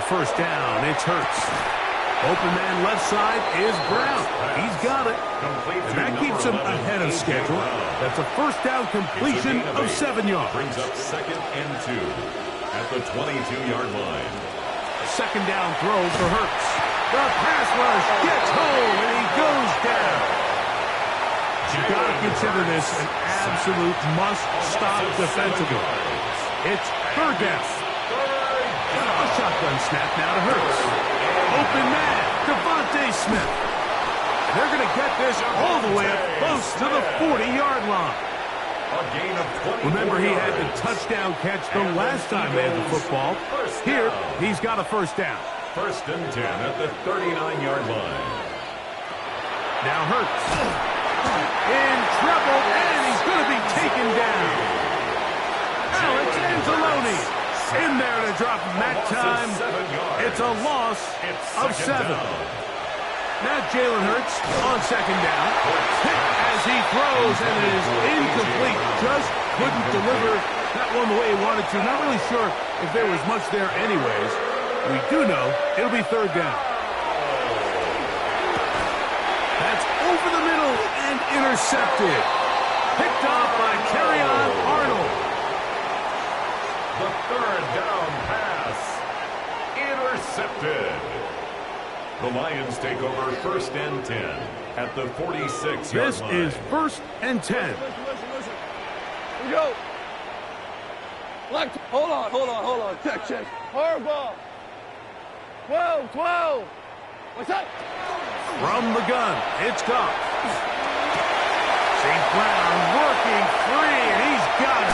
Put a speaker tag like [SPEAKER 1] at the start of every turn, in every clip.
[SPEAKER 1] first down, it's Hurts. Open man left side is Brown. He's got it. And that keeps him ahead of schedule. That's a first down completion of 7 yards.
[SPEAKER 2] Brings up 2nd and 2 at the 22-yard line.
[SPEAKER 1] Second down throw for Hurts. The pass rush gets home, and he goes down. You've got to consider this an absolute must-stop defensively. It's third down. A shotgun snap now to Hurts. Open man, Devontae Smith. They're going to get this all the way up close to the 40-yard line. Remember, he had the touchdown catch the last time they had the football. Here, he's got a first down.
[SPEAKER 2] 1st and 10 at the 39-yard line.
[SPEAKER 1] Now Hurts. In trouble, and he's going to be taken down. Alex Anzalone in there to drop him that time. It's a loss of 7. Now Jalen Hurts on second down. Hit as he throws, and it is incomplete. Just couldn't deliver that one the way he wanted to. Not really sure if there was much there anyways. We do know it'll be third down. That's over the middle and intercepted. Picked off by Kerryon Arnold.
[SPEAKER 2] The 3rd down pass. Intercepted. The Lions take over 1st and 10 at the 46-yard line.
[SPEAKER 1] This is 1st and 10.
[SPEAKER 3] Here we go. Hold on. Check. Hard ball. 12. What's up?
[SPEAKER 1] From the gun, it's Goff. St. Brown working free, and he's got it.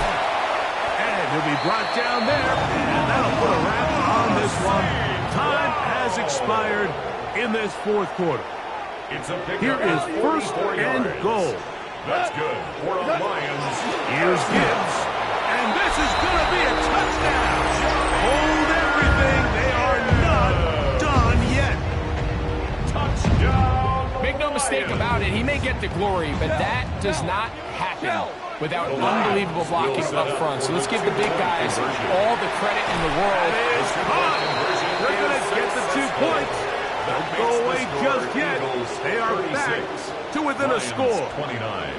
[SPEAKER 1] And he'll be brought down there, and that'll put a wrap on this one. Time has expired in this 4th quarter. Here is 1st and goal.
[SPEAKER 2] That's good for the Lions.
[SPEAKER 1] Here's Gibbs, and this is going to be a touchdown. Hold everything. They are not done yet.
[SPEAKER 2] Touchdown.
[SPEAKER 4] Make no mistake about it, he may get the glory, but that does not happen without unbelievable blocking up front. So let's give the big guys all the credit in the world.
[SPEAKER 1] It's caught. They're going to get the 2 points. Don't go away just yet. They are back to within a score.
[SPEAKER 2] 29.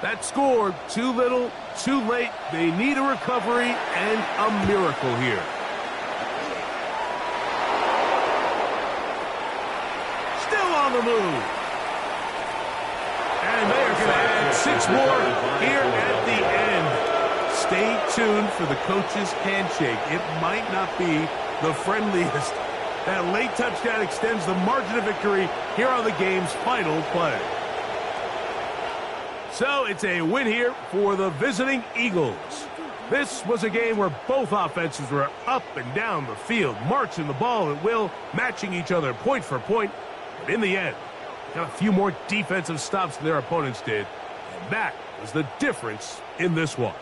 [SPEAKER 1] That score, too little, too late. They need a recovery and a miracle here. Still on the move. And they are going to add 6 more here at the end. Stay tuned for the coach's handshake. It might not be the friendliest. That late touchdown extends the margin of victory here on the game's final play. So it's a win here for the visiting Eagles. This was a game where both offenses were up and down the field, marching the ball at will, matching each other point for point. But in the end, got a few more defensive stops than their opponents did. And that was the difference in this one.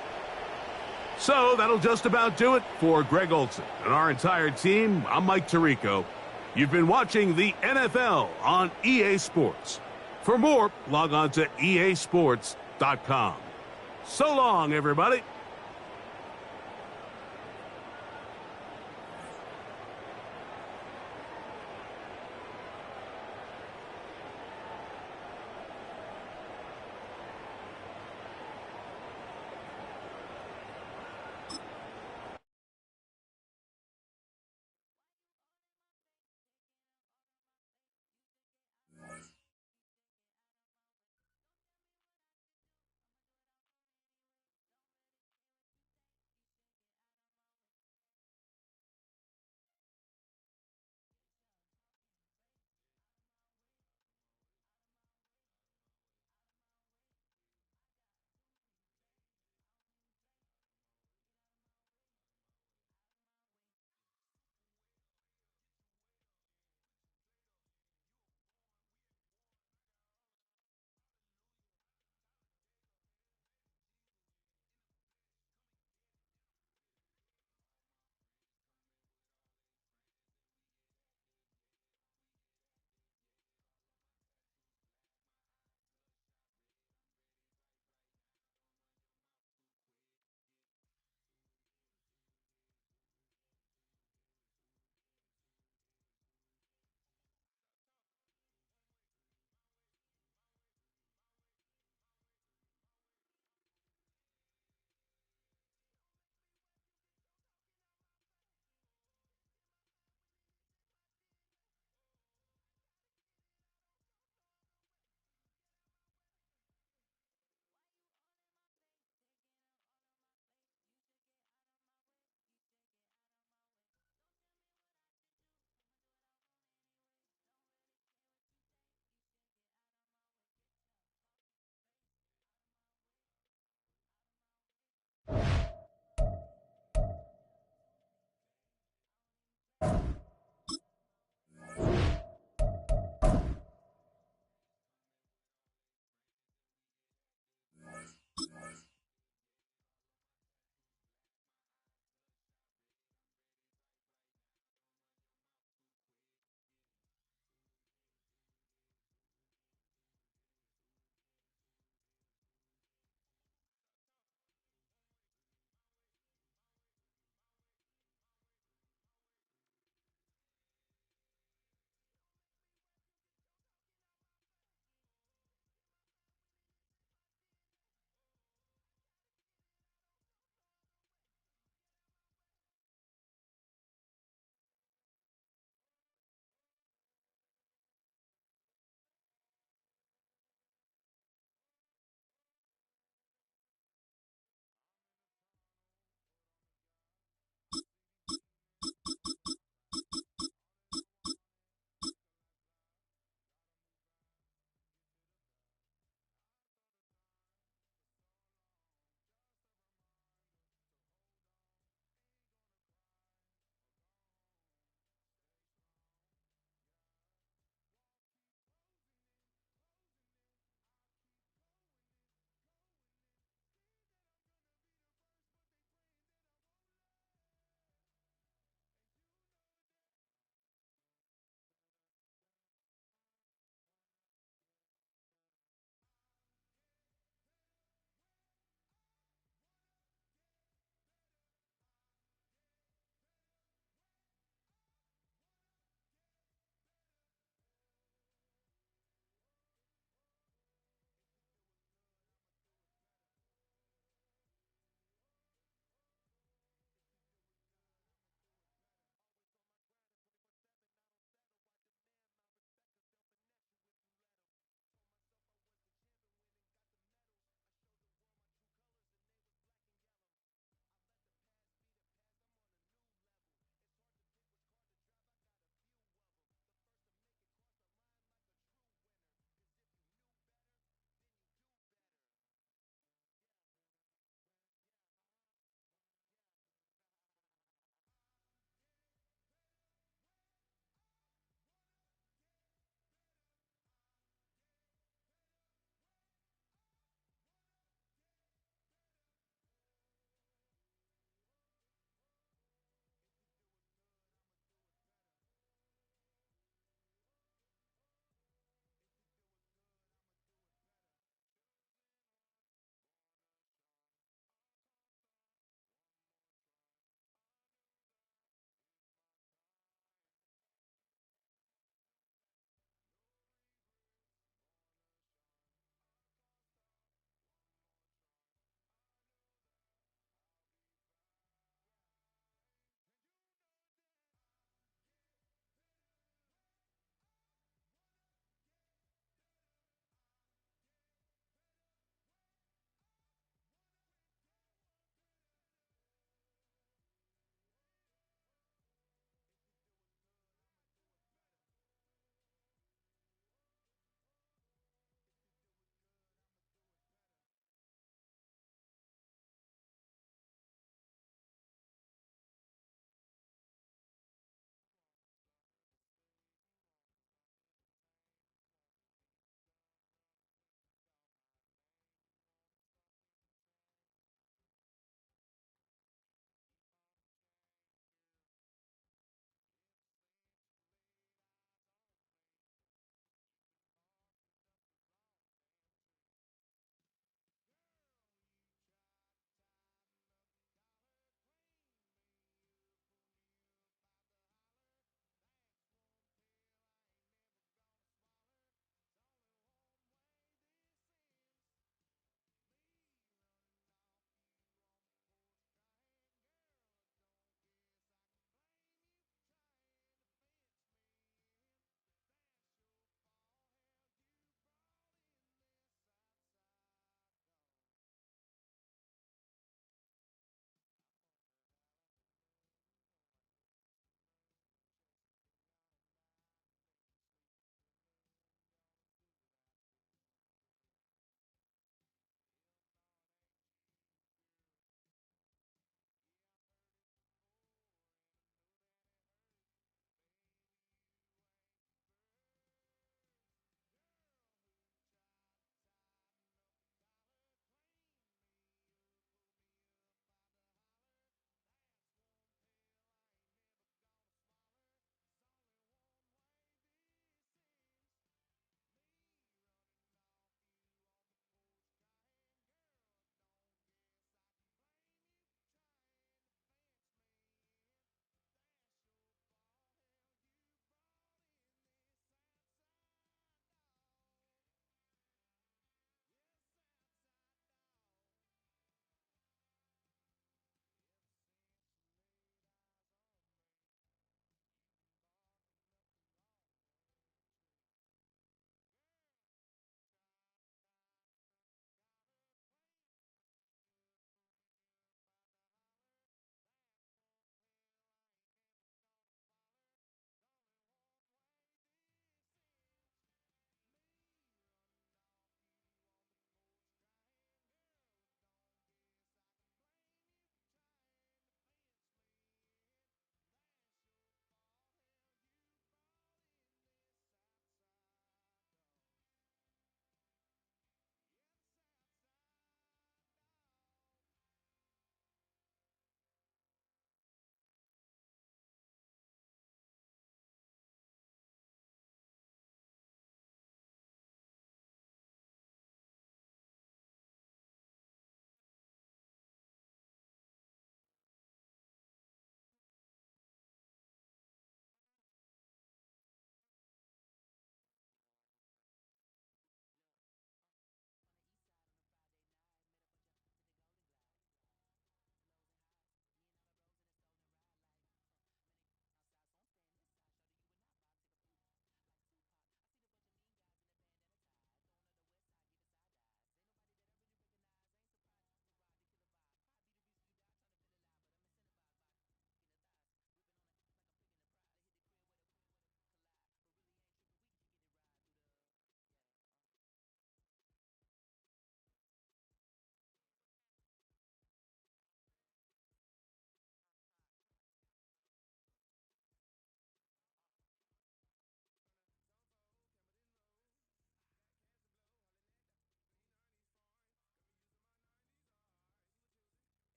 [SPEAKER 1] So that'll just about do it for Greg Olson and our entire team. I'm Mike Tirico. You've been watching the NFL on EA Sports. For more, log on to easports.com. So long, everybody.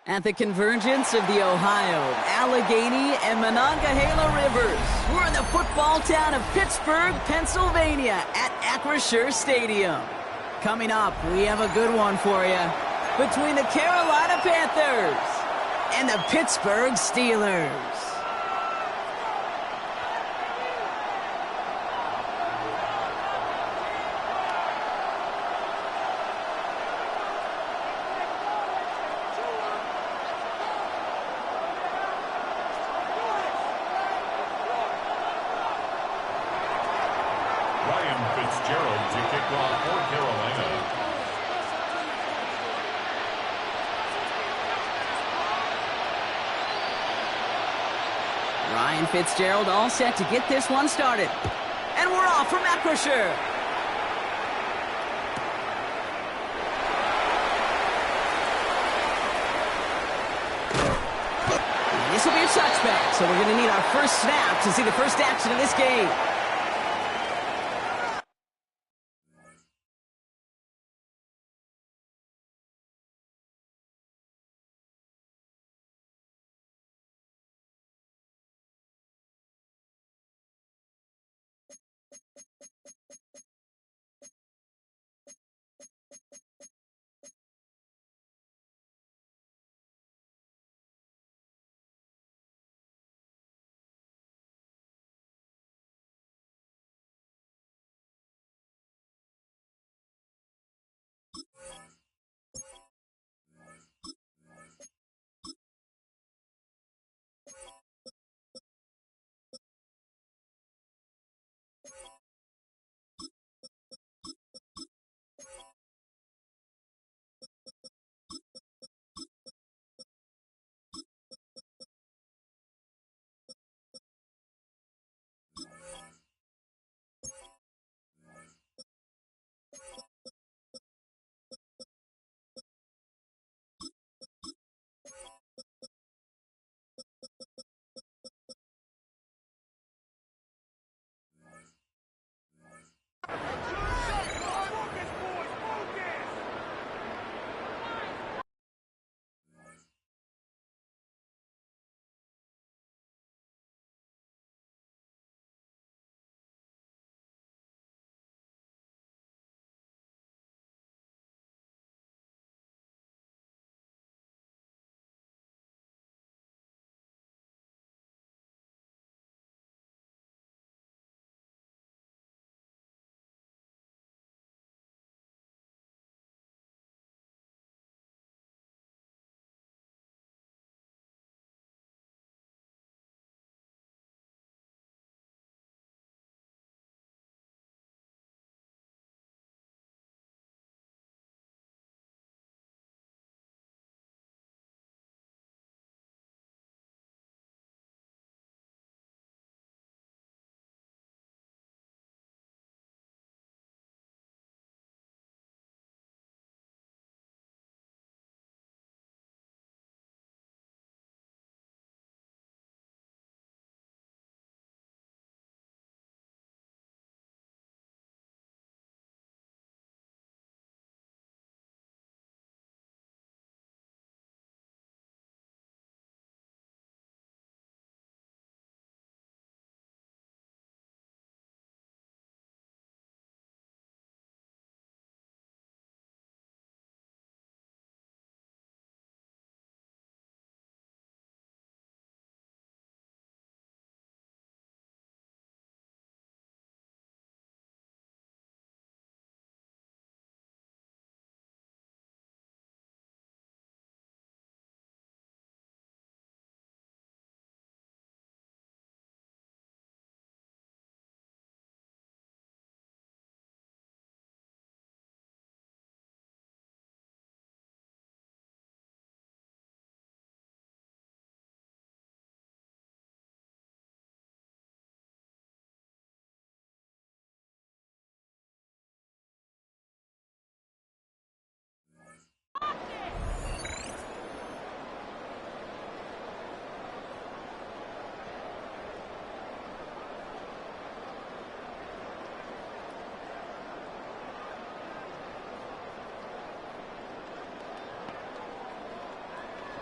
[SPEAKER 5] At the convergence of the Ohio, Allegheny, and Monongahela Rivers, we're in the football town of Pittsburgh, Pennsylvania at Acrisure Stadium. Coming up, we have a good one for you between the Carolina Panthers and the Pittsburgh Steelers.
[SPEAKER 2] Fitzgerald to kick off for Carolina.
[SPEAKER 5] Ryan Fitzgerald all set to get this one started. And we're off from Acrisure. This will be a touchback, so we're going to need our first snap to see the first action of this game.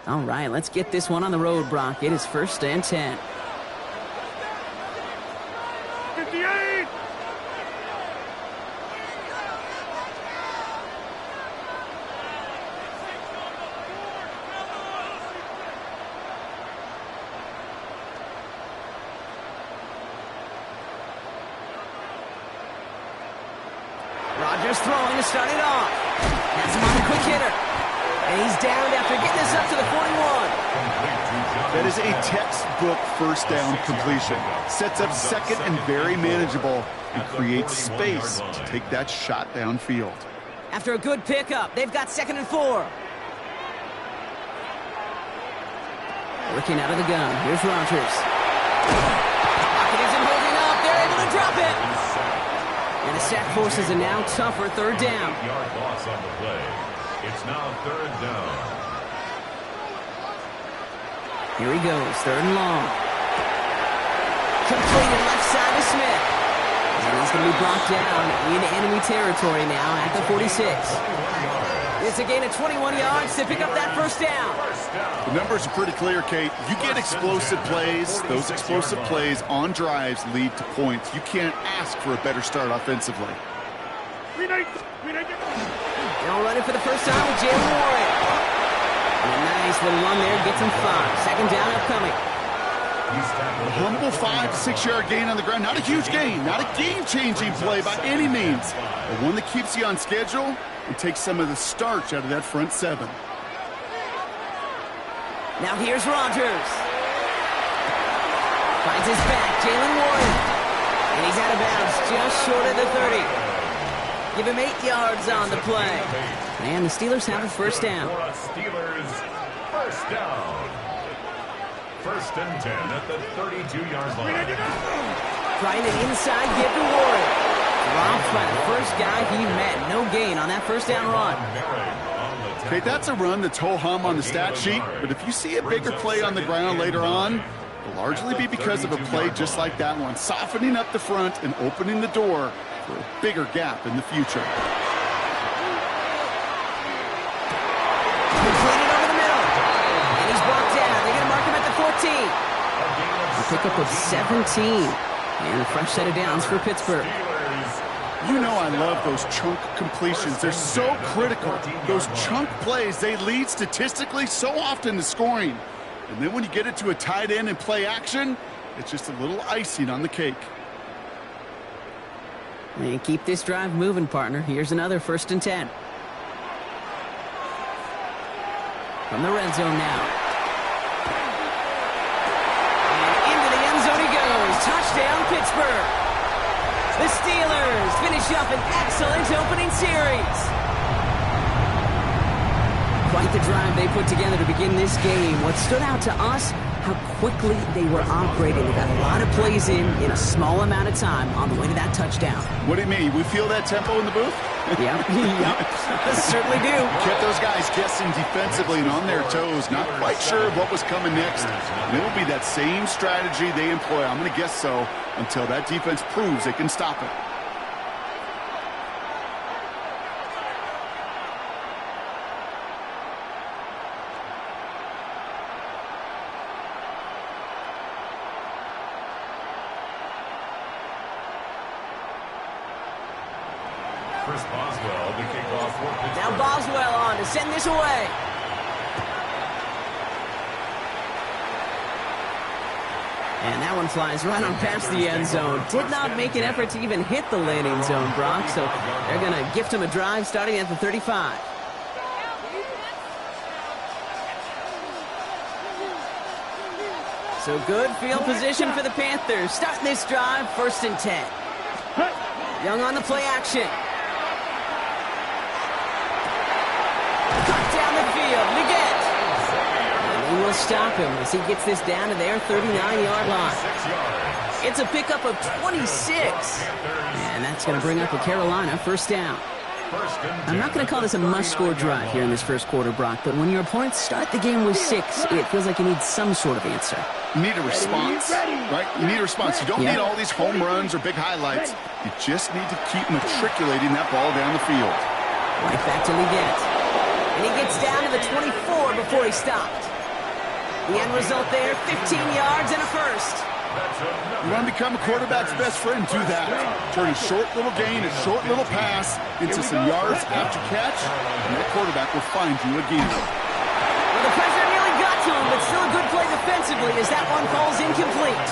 [SPEAKER 5] All right, let's get this one on the road, Brock. It is 1st and 10.
[SPEAKER 1] 58!
[SPEAKER 5] Rodgers throwing to start it off. That's him on the quick hitter. And he's downed after getting this up to the 41.
[SPEAKER 6] That is a textbook first down completion. Sets up second and very manageable and creates space to take that shot downfield.
[SPEAKER 5] After a good pickup, they've got 2nd and 4. Working out of the gun. Here's Rodgers. Pocket isn't holding up. They're able to drop it. And the sack forces a now tougher 3rd down.
[SPEAKER 2] 8-yard loss on the play. It's now 3rd down.
[SPEAKER 5] Here he goes, 3rd and long. Completed left side to Smith. And he's going to be brought down in enemy territory now at the 46. It's a gain of 21 yards to pick up that 1st down.
[SPEAKER 6] The numbers are pretty clear, Kate. You get explosive plays. Those explosive plays on drives lead to points. You can't ask for a better start offensively.
[SPEAKER 5] Now running for the first time with Jalen Warren. And a nice little run there gets him 5. 2nd down upcoming.
[SPEAKER 6] A humble 5 to 6 yard gain on the ground. Not a huge gain. Not a game-changing play by any means. But one that keeps you on schedule and takes some of the starch out of that front 7.
[SPEAKER 5] Now here's Rodgers. Finds his back, Jalen Warren. And he's out of bounds just short of the 30. Give him 8 yards on the play. And the Steelers have a 1st down.
[SPEAKER 2] Steelers 1st down. 1st and 10 at the 32-yard line.
[SPEAKER 5] Trying an inside give to Warren. Dropped by the first guy he met. No gain on that 1st down run.
[SPEAKER 6] Okay, that's a run that's ho-hum on the stat sheet, but if you see a bigger play on the ground later on, it'll largely be because of a play just like that one, softening up the front and opening the door for a bigger gap in the future.
[SPEAKER 5] Completed over the middle. And he's brought down. They're going to mark him at the 14. A pickup of 17. And a fresh set of downs for Pittsburgh.
[SPEAKER 6] You know I love those chunk completions. They're so critical. Those chunk plays, they lead statistically so often to scoring. And then when you get it to a tight end and play action, it's just a little icing on the cake.
[SPEAKER 5] And keep this drive moving, partner. Here's another 1st and 10. From the red zone now. And into the end zone he goes. Touchdown, Pittsburgh. The Steelers finish up an excellent opening series. Quite the drive they put together to begin this game. What stood out to us, how quickly they were operating. They got a lot of plays in a small amount of time on the way to that touchdown.
[SPEAKER 6] What do you mean? We feel that tempo in the booth?
[SPEAKER 5] Yeah, certainly do.
[SPEAKER 6] Kept those guys guessing defensively and on their toes, not quite sure of what was coming next. And it will be that same strategy they employ, I'm going to guess so, until that defense proves they can stop it.
[SPEAKER 2] Chris Boswell to kick off for Pittsburgh.
[SPEAKER 5] Now Boswell on to send this away. And that one flies right on past the end zone. Did not make an effort to even hit the landing zone, Brock. So they're going to gift him a drive starting at the 35. So good field position for the Panthers. Starting this drive, 1st and 10. Young on the play action. Cut down the field. Leggett. And he will stop him as he gets this down to their 39-yard line. It's a pickup of 26. And that's going to bring up a Carolina 1st down. I'm not going to call this a must-score drive here in this first quarter, Brock, but when your opponents start the game with 6, it feels like you need some sort of answer.
[SPEAKER 6] You need a response, right? You need a response. You don't need all these home runs or big highlights. You just need to keep matriculating that ball down the field.
[SPEAKER 5] Right back to Leggett. And he gets down to the 24 before he stopped. The end result there, 15 yards and a first.
[SPEAKER 6] You want to become a quarterback's best friend, do that. Turn a short little gain, a short little pass into some yards after catch, and that quarterback will find you again.
[SPEAKER 5] Well, the pressure nearly got to him, but still a good play defensively as that one falls incomplete.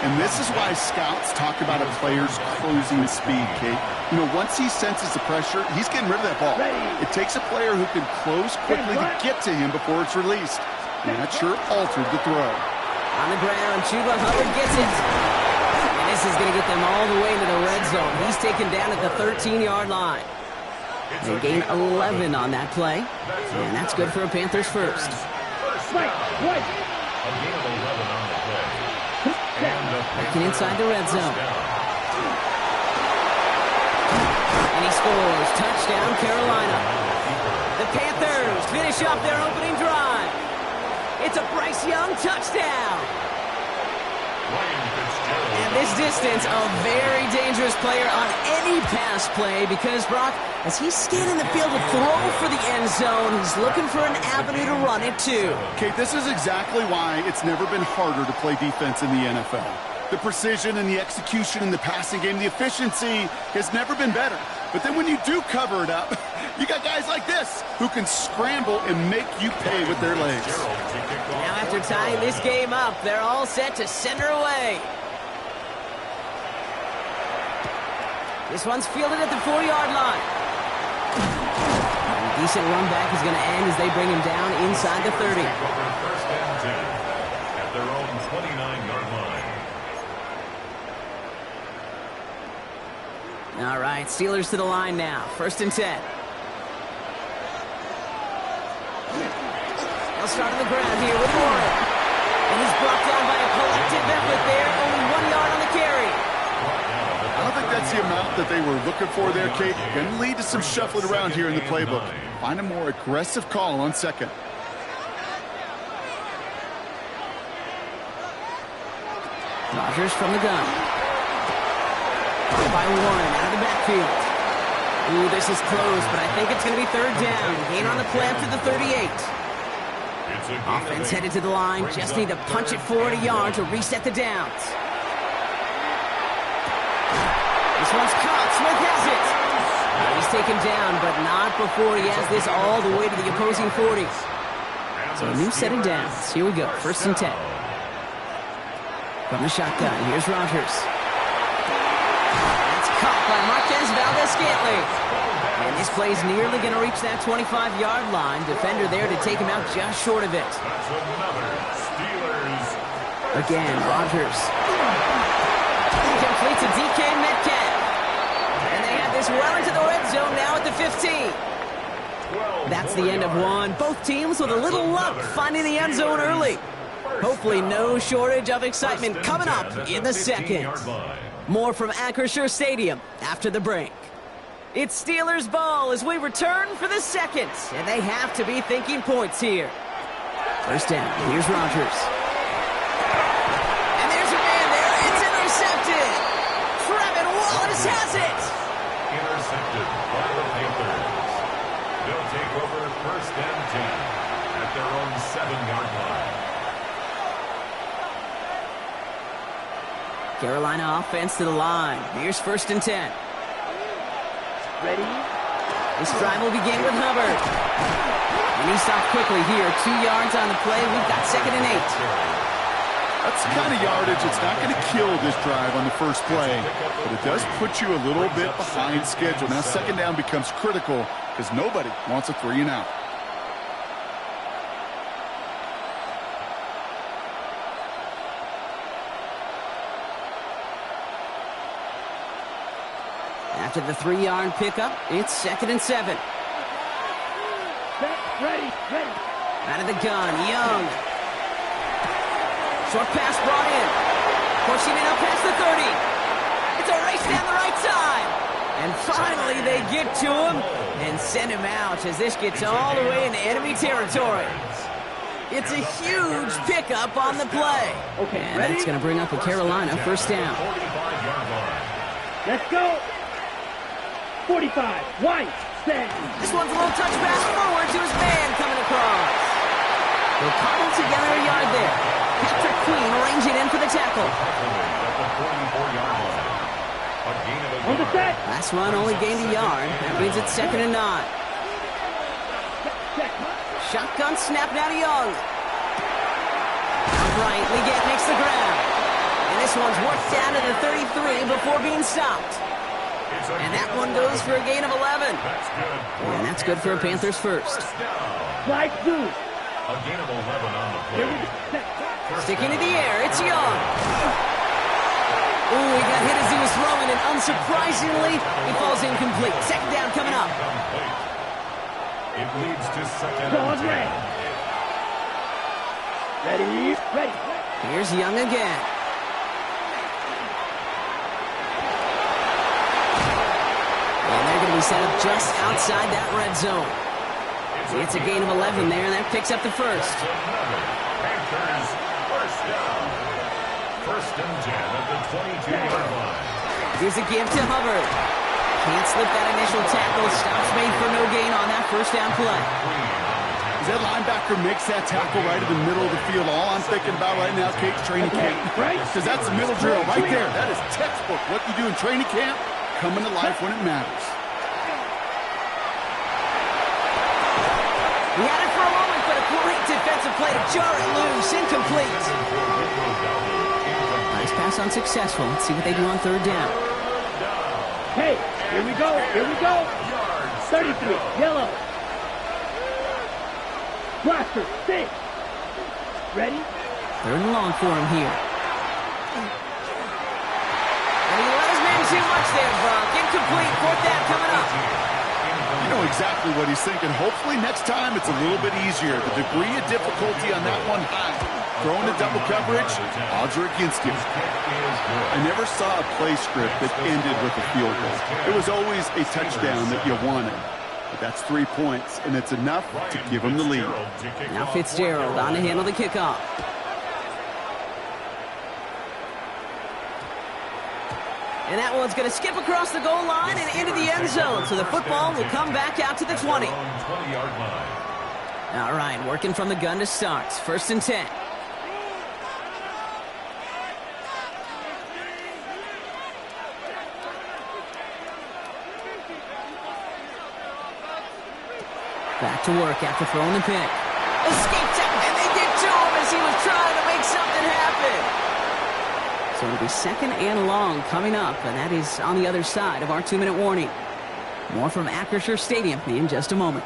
[SPEAKER 6] And this is why scouts talk about a player's closing speed, Kate. You know, once he senses the pressure, he's getting rid of that ball. It takes a player who can close quickly to get to him before it's released. And that sure altered the throw.
[SPEAKER 5] On the ground, Chuba Hubbard gets it. And this is going to get them all the way into the red zone. He's taken down at the 13-yard line. They gain 11 on that play. And that's good for a Panthers first. Looking inside the red zone. And he scores. Touchdown, Carolina. The Panthers finish off their opening drive. It's a Bryce Young touchdown. And this distance, a very dangerous player on any pass play because, Brock, as he's scanning the field to throw for the end zone, he's looking for an avenue to run it too.
[SPEAKER 6] Kate, this is exactly why it's never been harder to play defense in the NFL. The precision and the execution in the passing game, the efficiency has never been better. But then when you do cover it up, you got guys like this who can scramble and make you pay with their legs.
[SPEAKER 5] Now after tying this game up, they're all set to send her away. This one's fielded at the 4-yard line. A decent run back is going to end as they bring him down inside the 30.
[SPEAKER 2] First and 10 at their own 29-yard line.
[SPEAKER 5] All right, Steelers to the line now. First and 10. They'll start on the ground here with Warren. And he's brought down by a collective effort there. Only 1 yard on the carry.
[SPEAKER 6] I don't think that's the amount that they were looking for there, Kate. Going to lead to some shuffling around here in the playbook. Find a more aggressive call on second.
[SPEAKER 5] Rodgers from the gun. By Warren out of the backfield. Ooh, this is close, but I think it's going to be third down. Gain on the play up to the 38. Offense headed to the line. Just need to punch it forward a yard to reset the downs. This one's caught. Smith has it. He's taken down, but not before he has this all the way to the opposing 40. So a new set of downs. Here we go. First and 10. From the shotgun, here's Rodgers. That's caught by Marquez Valdez-Scantling. And this play's nearly going to reach that 25-yard line. Defender there to take him out just short of it. Again, Rodgers. Complete to DK Metcalf. And they have this well into the red zone now at the 15. That's the end of one. Both teams with a little luck finding the end zone early. Hopefully no shortage of excitement coming up in the second. More from Acrisure Stadium after the break. It's Steelers ball as we return for the second. And they have to be thinking points here. First down, here's Rodgers. And there's a man there. It's intercepted. Trevin Wallace has it.
[SPEAKER 2] Intercepted by the Panthers. They'll take over first and 10 at their own 7-yard line.
[SPEAKER 5] Carolina offense to the line. Here's first and 10.
[SPEAKER 3] Ready?
[SPEAKER 5] This drive will begin with Hubbard. And he stopped quickly here. 2 yards on the play. We've got second and 8.
[SPEAKER 6] That's the kind of yardage. It's not going to kill this drive on the first play, but it does put you a little bit behind schedule. Now second down becomes critical because nobody wants a 3 and out.
[SPEAKER 5] After the 3-yard pickup, it's second and 7.
[SPEAKER 3] Ready.
[SPEAKER 5] Out of the gun, Young. Short pass brought in. Pushing it up past the 30. It's a race down the right side. And finally they get to him and send him out as this gets all the way into enemy territory. It's a huge pickup on the play.
[SPEAKER 3] Okay,
[SPEAKER 5] and
[SPEAKER 3] ready?
[SPEAKER 5] that's going to bring up a Carolina first down.
[SPEAKER 3] Let's go. 45. Wide. Stand.
[SPEAKER 5] This one's a little touch pass forward to his man coming across. They'll cobble together a yard there. Patrick Queen ranging in for the tackle.
[SPEAKER 3] On the set.
[SPEAKER 5] Last run only gained a yard. That means it's 2nd and 9. Shotgun snap now to Young. Upright, Leggett makes the grab. And this one's worked down to the 33 before being stopped. And that one goes for a gain of 11. And that's good for a Panthers first.
[SPEAKER 3] Slide two.
[SPEAKER 2] A gain of 11 on the play.
[SPEAKER 5] Sticking to the air, it's Young. Ooh, he got hit as he was throwing, and unsurprisingly, he falls incomplete. 2nd down coming up.
[SPEAKER 2] It leads to 2nd
[SPEAKER 3] Jaws
[SPEAKER 2] and 10.
[SPEAKER 3] ready. Ready. Ready.
[SPEAKER 5] Here's Young again. And they're going to be set up just outside that red zone. It's a gain of 11 there, and that picks up the first.
[SPEAKER 2] Panthers first down. 1st and 10 at the 22-yard line.
[SPEAKER 5] Here's a give to Hubbard. Can't slip that initial tackle. Stops made for no gain on that 1st down play.
[SPEAKER 6] As that linebacker makes that tackle right in the middle of the field, all I'm thinking about right now, Kate's training camp. Right? Because that's the middle drill right there. That is textbook. What you do in training camp, coming to life when it matters.
[SPEAKER 5] He had it for a moment, but a great defensive play to jar it loose. Incomplete. Nice pass unsuccessful. Let's see what they do on 3rd down.
[SPEAKER 3] Hey, here we go. Here we go. 33. Yellow. Blaster. 6. Ready?
[SPEAKER 5] 3rd and long for him here. And he let his man too much there, Brock. Incomplete. 4th down coming up.
[SPEAKER 6] You know exactly what he's thinking. Hopefully next time it's a little bit easier. The degree of difficulty on that one high. Throwing to double coverage, odds are against him. I never saw a play script that ended with a field goal. It was always a touchdown that you wanted. But that's 3 points, and it's enough to give him the lead.
[SPEAKER 5] Now Fitzgerald on to handle the kickoff. And that one's going to skip across the goal line and into the end zone. So the football will come back out to the 20. All right, working from the gun to start. 1st and 10. Back to work after throwing the pick. Escape tackle, and they get to him as he was trying to make something happen. So it'll be 2nd and long coming up, and that is on the other side of our 2-minute warning. More from Acrisure Stadium in just a moment.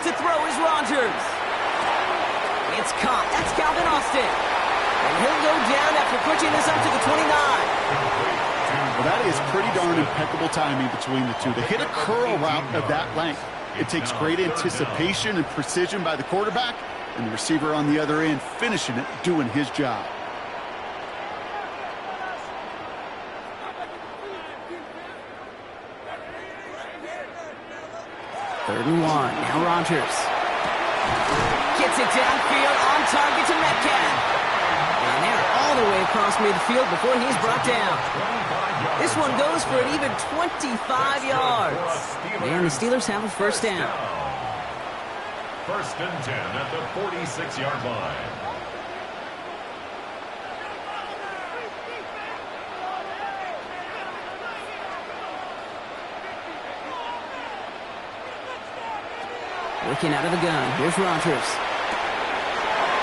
[SPEAKER 5] To throw is Rogers. It's caught. That's Calvin Austin. And he'll go down after pushing this up to the 29.
[SPEAKER 6] Well, that is pretty darn impeccable timing between the two. To hit a curl route of that length, it takes great anticipation and precision by the quarterback, and the receiver on the other end finishing it, doing his job.
[SPEAKER 5] Third and 1. Now Rogers. Gets it downfield on target to Metcalf. And they're all the way across midfield before he's brought down. This one goes for an even 25 yards. And the Steelers have a 1st down.
[SPEAKER 2] 1st and 10 at the 46-yard line.
[SPEAKER 5] Working out of the gun. Here's Rogers.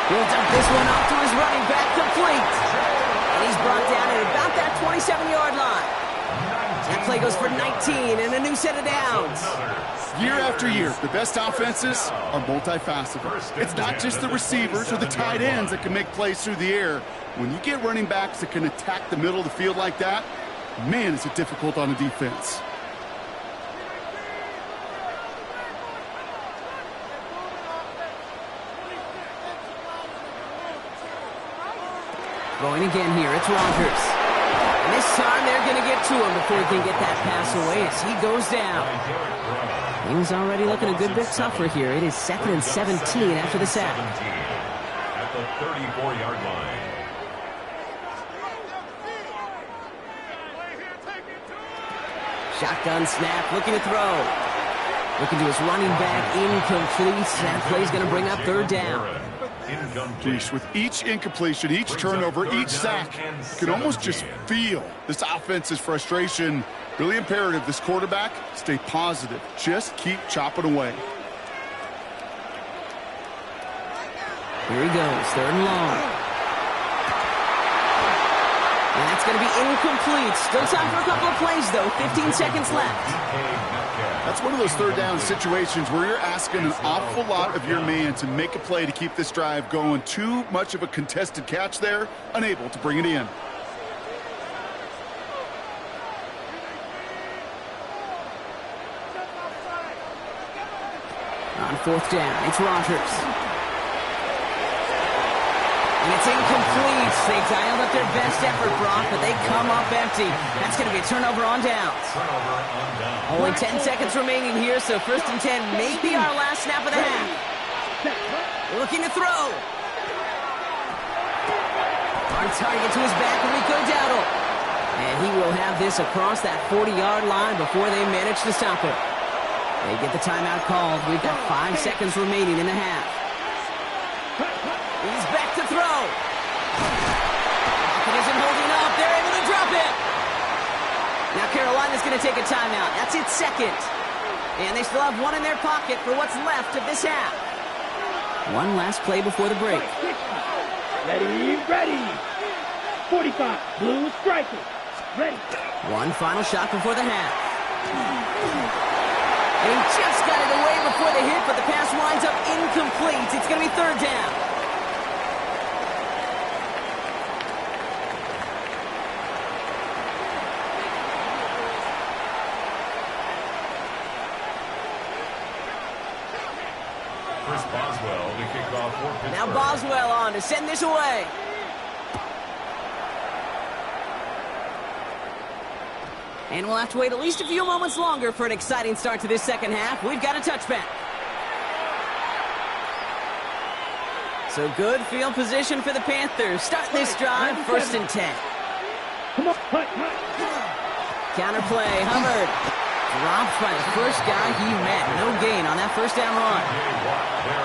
[SPEAKER 5] He'll dump this one off to his running back, complete. And he's brought down at about that 27-yard line. That play goes for 19 and a new set of downs.
[SPEAKER 6] Year after year, the best offenses are multifaceted. It's not just the receivers or the tight ends that can make plays through the air. When you get running backs that can attack the middle of the field like that, man, is it difficult on a defense.
[SPEAKER 5] Going again here, it's Rogers. And this time they're going to get to him before he can get that pass away as he goes down. He was already looking a good bit tougher here. It is 2nd and 17 after the sack.
[SPEAKER 2] At the 34-yard line.
[SPEAKER 5] Shotgun snap, looking to throw. Looking to his running back, incomplete. That play's going to bring up third down.
[SPEAKER 6] Geez, with each incompletion, each turnover, each sack, you can almost just feel this offense's frustration. Really imperative, this quarterback, stay positive. Just keep chopping away.
[SPEAKER 5] Here he goes, third and long. And that's going to be incomplete. Still time for a couple of plays, though. 15 seconds left.
[SPEAKER 6] That's one of those third down situations where you're asking an awful lot of your man to make a play to keep this drive going. Too much of a contested catch there, unable to bring it in.
[SPEAKER 5] On fourth down, it's Rodgers. And it's incomplete. They dialed up their best effort, Brock, but they come up empty. That's going to be a turnover on downs. Only 10 seconds remaining here, so first and 10 may be our last snap of the half. Looking to throw. On target to his back, Rico Dowdle. And he will have this across that 40-yard line before they manage to stop it. They get the timeout called. We've got 5 seconds remaining in the half. He's back to throw. Pocket isn't holding up. They're able to drop it. Now Carolina's going to take a timeout. That's its second. And they still have one in their pocket for what's left of this half. One last play before the break.
[SPEAKER 3] Ready, ready. 45, blue striker. Ready.
[SPEAKER 5] One final shot before the half. And he just got it away before the hit, but the pass winds up incomplete. It's going to be third down. Now Boswell on to send this away. And we'll have to wait at least a few moments longer for an exciting start to this second half. We've got a touchback. So good field position for the Panthers. Starting this drive, first and 10.
[SPEAKER 3] Come on,
[SPEAKER 5] Counterplay, Hubbard. Dropped by the first guy he met. No gain on that first down run.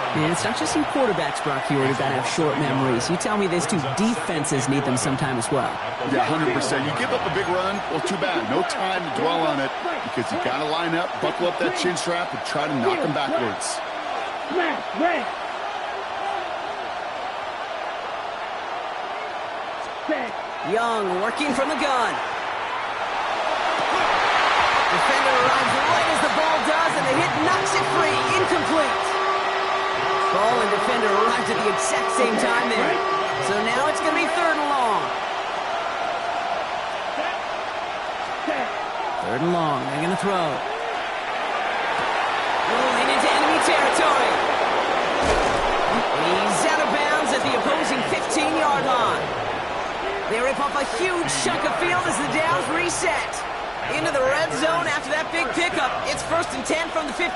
[SPEAKER 5] And it's not just some quarterbacks, Brock, here who've got to have short memories. You tell me this too, defenses need them sometime as well.
[SPEAKER 6] Yeah, 100%. You give up a big run, well, too bad. No time to dwell on it because you got to line up, buckle up that chin strap, and try to knock them backwards.
[SPEAKER 5] Young working from the gun. Defender arrives right as the ball does, and the hit knocks it free. Incomplete. Ball and defender arrives at the exact same time there. So now it's going to be third and long. Third and long. They're going to throw. Rolling into enemy territory. He's out of bounds at the opposing 15-yard line. They rip off a huge chunk of field as the downs reset. Into the red zone after that big pickup. It's first and 10 from the 15.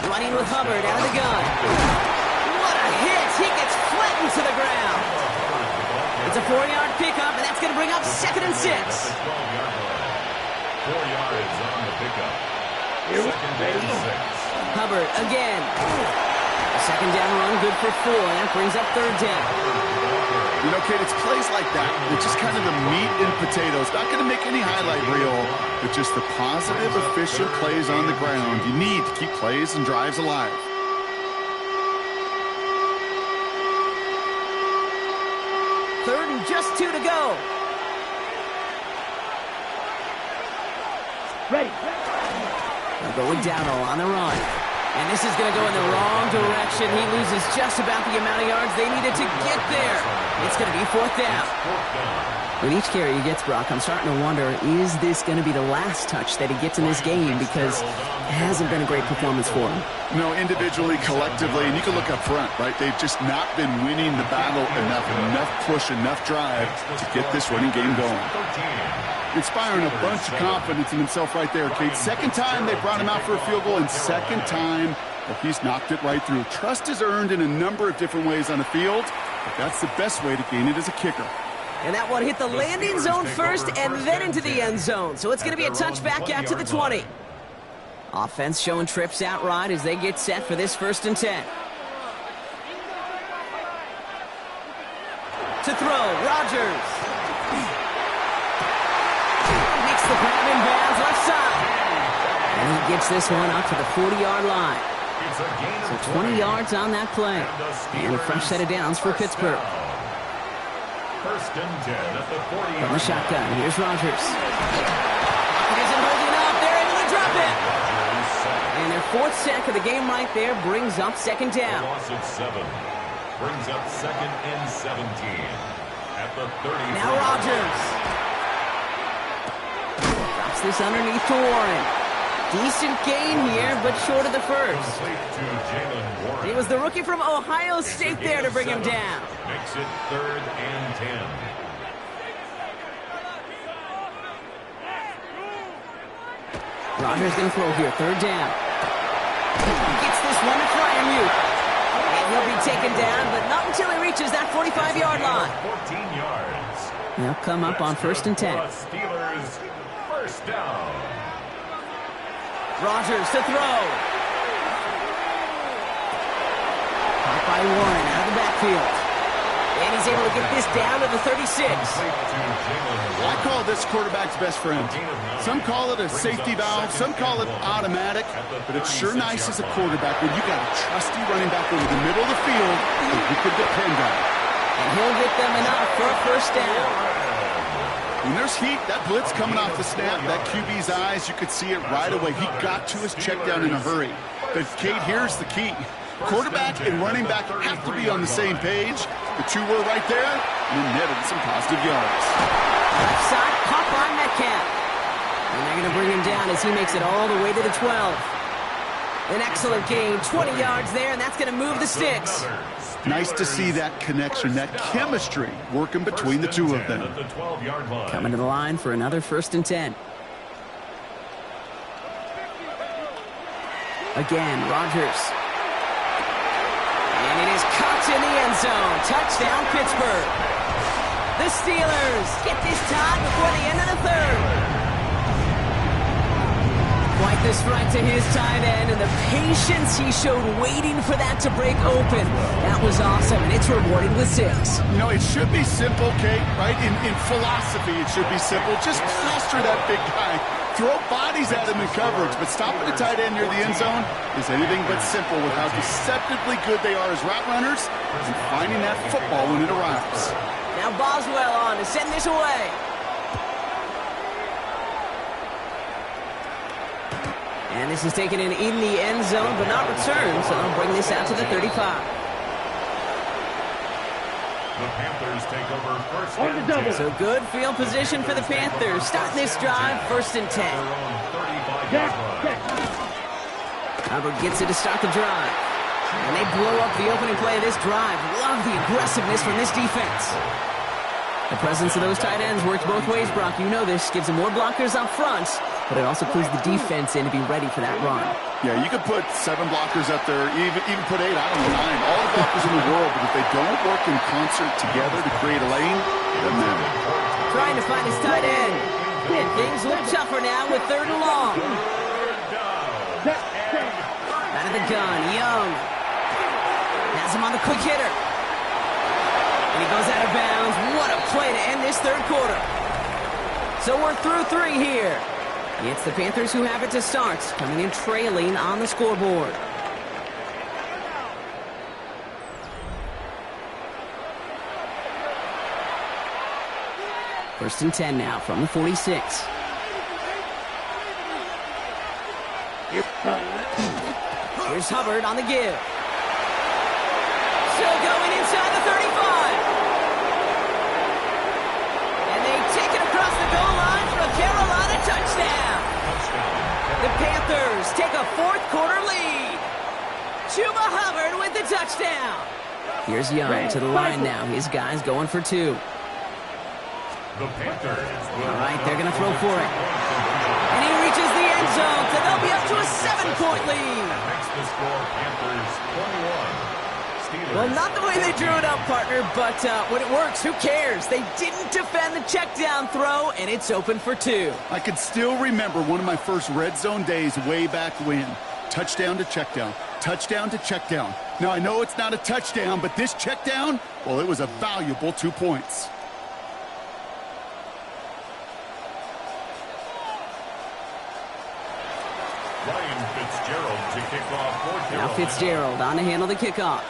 [SPEAKER 5] Running with Hubbard out of the gun. What a hit. He gets flattened to the ground. It's a 4-yard pickup, and that's going to bring up second and 6. 4
[SPEAKER 2] yards on the pickup. Second and 6.
[SPEAKER 5] Hubbard again. A second down run, good for 4. And that brings up third down.
[SPEAKER 6] You know, Kate, it's plays like that. It's just kind of the meat and potatoes. Not going to make any highlight reel, but just the positive, efficient plays on the ground. You need to keep plays and drives alive.
[SPEAKER 5] Third and just 2 to go.
[SPEAKER 3] Ready.
[SPEAKER 5] They'll go with Dowdle on the run. And this is going to go in the wrong direction. He loses just about the amount of yards they needed to get there. It's going to be fourth down. With each carry he gets, Brock, I'm starting to wonder, is this going to be the last touch that he gets in this game? Because it hasn't been a great performance for him.
[SPEAKER 6] You know, individually, collectively, and you can look up front, right? They've just not been winning the battle enough push, enough drive to get this running game going. Inspiring a bunch of confidence in himself right there, Kate. Second time they brought him out for a field goal, and second time that he's knocked it right through. Trust is earned in a number of different ways on the field, but that's the best way to gain it as a kicker.
[SPEAKER 5] And that one hit the landing zone first and then into the end zone. So it's going to be a touchback out to the 20. Offense showing trips out right as they get set for this 1st and 10. To throw, Rodgers. Makes the grab in bounds left side. And he gets this one up to the 40-yard line. So 20 yards on that play. And a fresh set of downs for Pittsburgh.
[SPEAKER 2] 1st and 10 at the 40.
[SPEAKER 5] From the shotgun, here's Rodgers. He isn't holding up. They're able to drop it. And their 4th sack of the game right there brings up 2nd down.
[SPEAKER 2] Loss of 7. Brings up 2nd and 17 at the 30.
[SPEAKER 5] Now Rodgers. Drops this underneath to Warren. Decent gain here, but short of the first. It was the rookie from Ohio State there to bring him down.
[SPEAKER 2] Makes it 3rd and 10.
[SPEAKER 5] Rodgers going to throw here, 3rd down. Gets this one to Fryermuth. And he'll be taken down, but not until he reaches that 45-yard line.
[SPEAKER 2] 14 yards.
[SPEAKER 5] They'll come up on 1st and 10.
[SPEAKER 2] Steelers 1st down.
[SPEAKER 5] Rodgers to throw. Caught by Warren out of the backfield. And he's able to get this down to the 36.
[SPEAKER 6] I call this quarterback's best friend. Some call it a safety valve, some call it automatic, but it's sure nice as a quarterback when you got a trusty running back over the middle of the field that you could depend on.
[SPEAKER 5] And he'll get them enough for a 1st down.
[SPEAKER 6] When there's heat, that blitz coming off the snap, that QB's eyes, you could see it right away. He got to his check down in a hurry. But, Kate, here's the key. Quarterback and running back have to be on the same page. The two were right there, and it netted some positive yards.
[SPEAKER 5] Left side, caught by Metcalf. And they're going to bring him down as he makes it all the way to the 12. An excellent gain, 20 yards there, and that's going to move the sticks.
[SPEAKER 6] Nice to see that connection, that chemistry working between the two of them.
[SPEAKER 5] Coming to the line for another 1st and 10. Again, Rodgers. And it is caught in the end zone. Touchdown, Pittsburgh. The Steelers get this tied before the end of the 3rd. Quite the strike to his tight end, and the patience he showed waiting for that to break open. That was awesome, and it's rewarded with 6.
[SPEAKER 6] You know, it should be simple, Kate, right? In philosophy, it should be simple. Just plaster that big guy. Throw bodies at him in coverage, but stopping the tight end near the end zone is anything but simple with how deceptively good they are as route runners and finding that football when it arrives.
[SPEAKER 5] Now Boswell on to send this away. And this is taken in the end zone, but not returned, so they'll bring this out to the 35.
[SPEAKER 2] The Panthers take over 1st and 10.
[SPEAKER 5] So good field position for the Panthers. Starting this drive, 1st and 10. Hubbard gets it to start the drive. And they blow up the opening play of this drive. Love the aggressiveness from this defense. The presence of those tight ends works both ways, Brock. You know this. Gives them more blockers up front, but it also clues the defense in to be ready for that run.
[SPEAKER 6] Yeah, you could put 7 blockers up there, even put 8, I don't know, 9. All the blockers in the world, but if they don't work in concert together to create a lane, it doesn't matter.
[SPEAKER 5] Trying to find his tight end. And things look tougher now with 3rd and long. Out of the gun, Young. Has him on the quick hitter. And he goes out of bounds. What a play to end this 3rd quarter. So we're through 3 here. It's the Panthers who have it to start, coming in trailing on the scoreboard. First and 10 now from the 46. Here's Hubbard on the give. Still going inside the 35. And they take it across the goal line for a Carolina touchdown. The Panthers take a 4th quarter lead. Chuba Hubbard with the touchdown. Here's Young to the line now. His guys going for 2.
[SPEAKER 2] The Panthers.
[SPEAKER 5] All right, they're going to throw for it. And he reaches the end zone, so they'll be up to a 7-point lead.
[SPEAKER 2] Makes the score Panthers 21. Steelers.
[SPEAKER 5] Well, not the way they drew it up, partner, but when it works, who cares? They didn't defend the check down throw, and it's open for 2.
[SPEAKER 6] I can still remember one of my first red zone days way back when. Touchdown to check down. Touchdown to check down. Now, I know it's not a touchdown, but this check down, well, it was a valuable 2 points.
[SPEAKER 2] Ryan Fitzgerald to kick off for Carolina.
[SPEAKER 5] Now Fitzgerald on to handle the kickoff.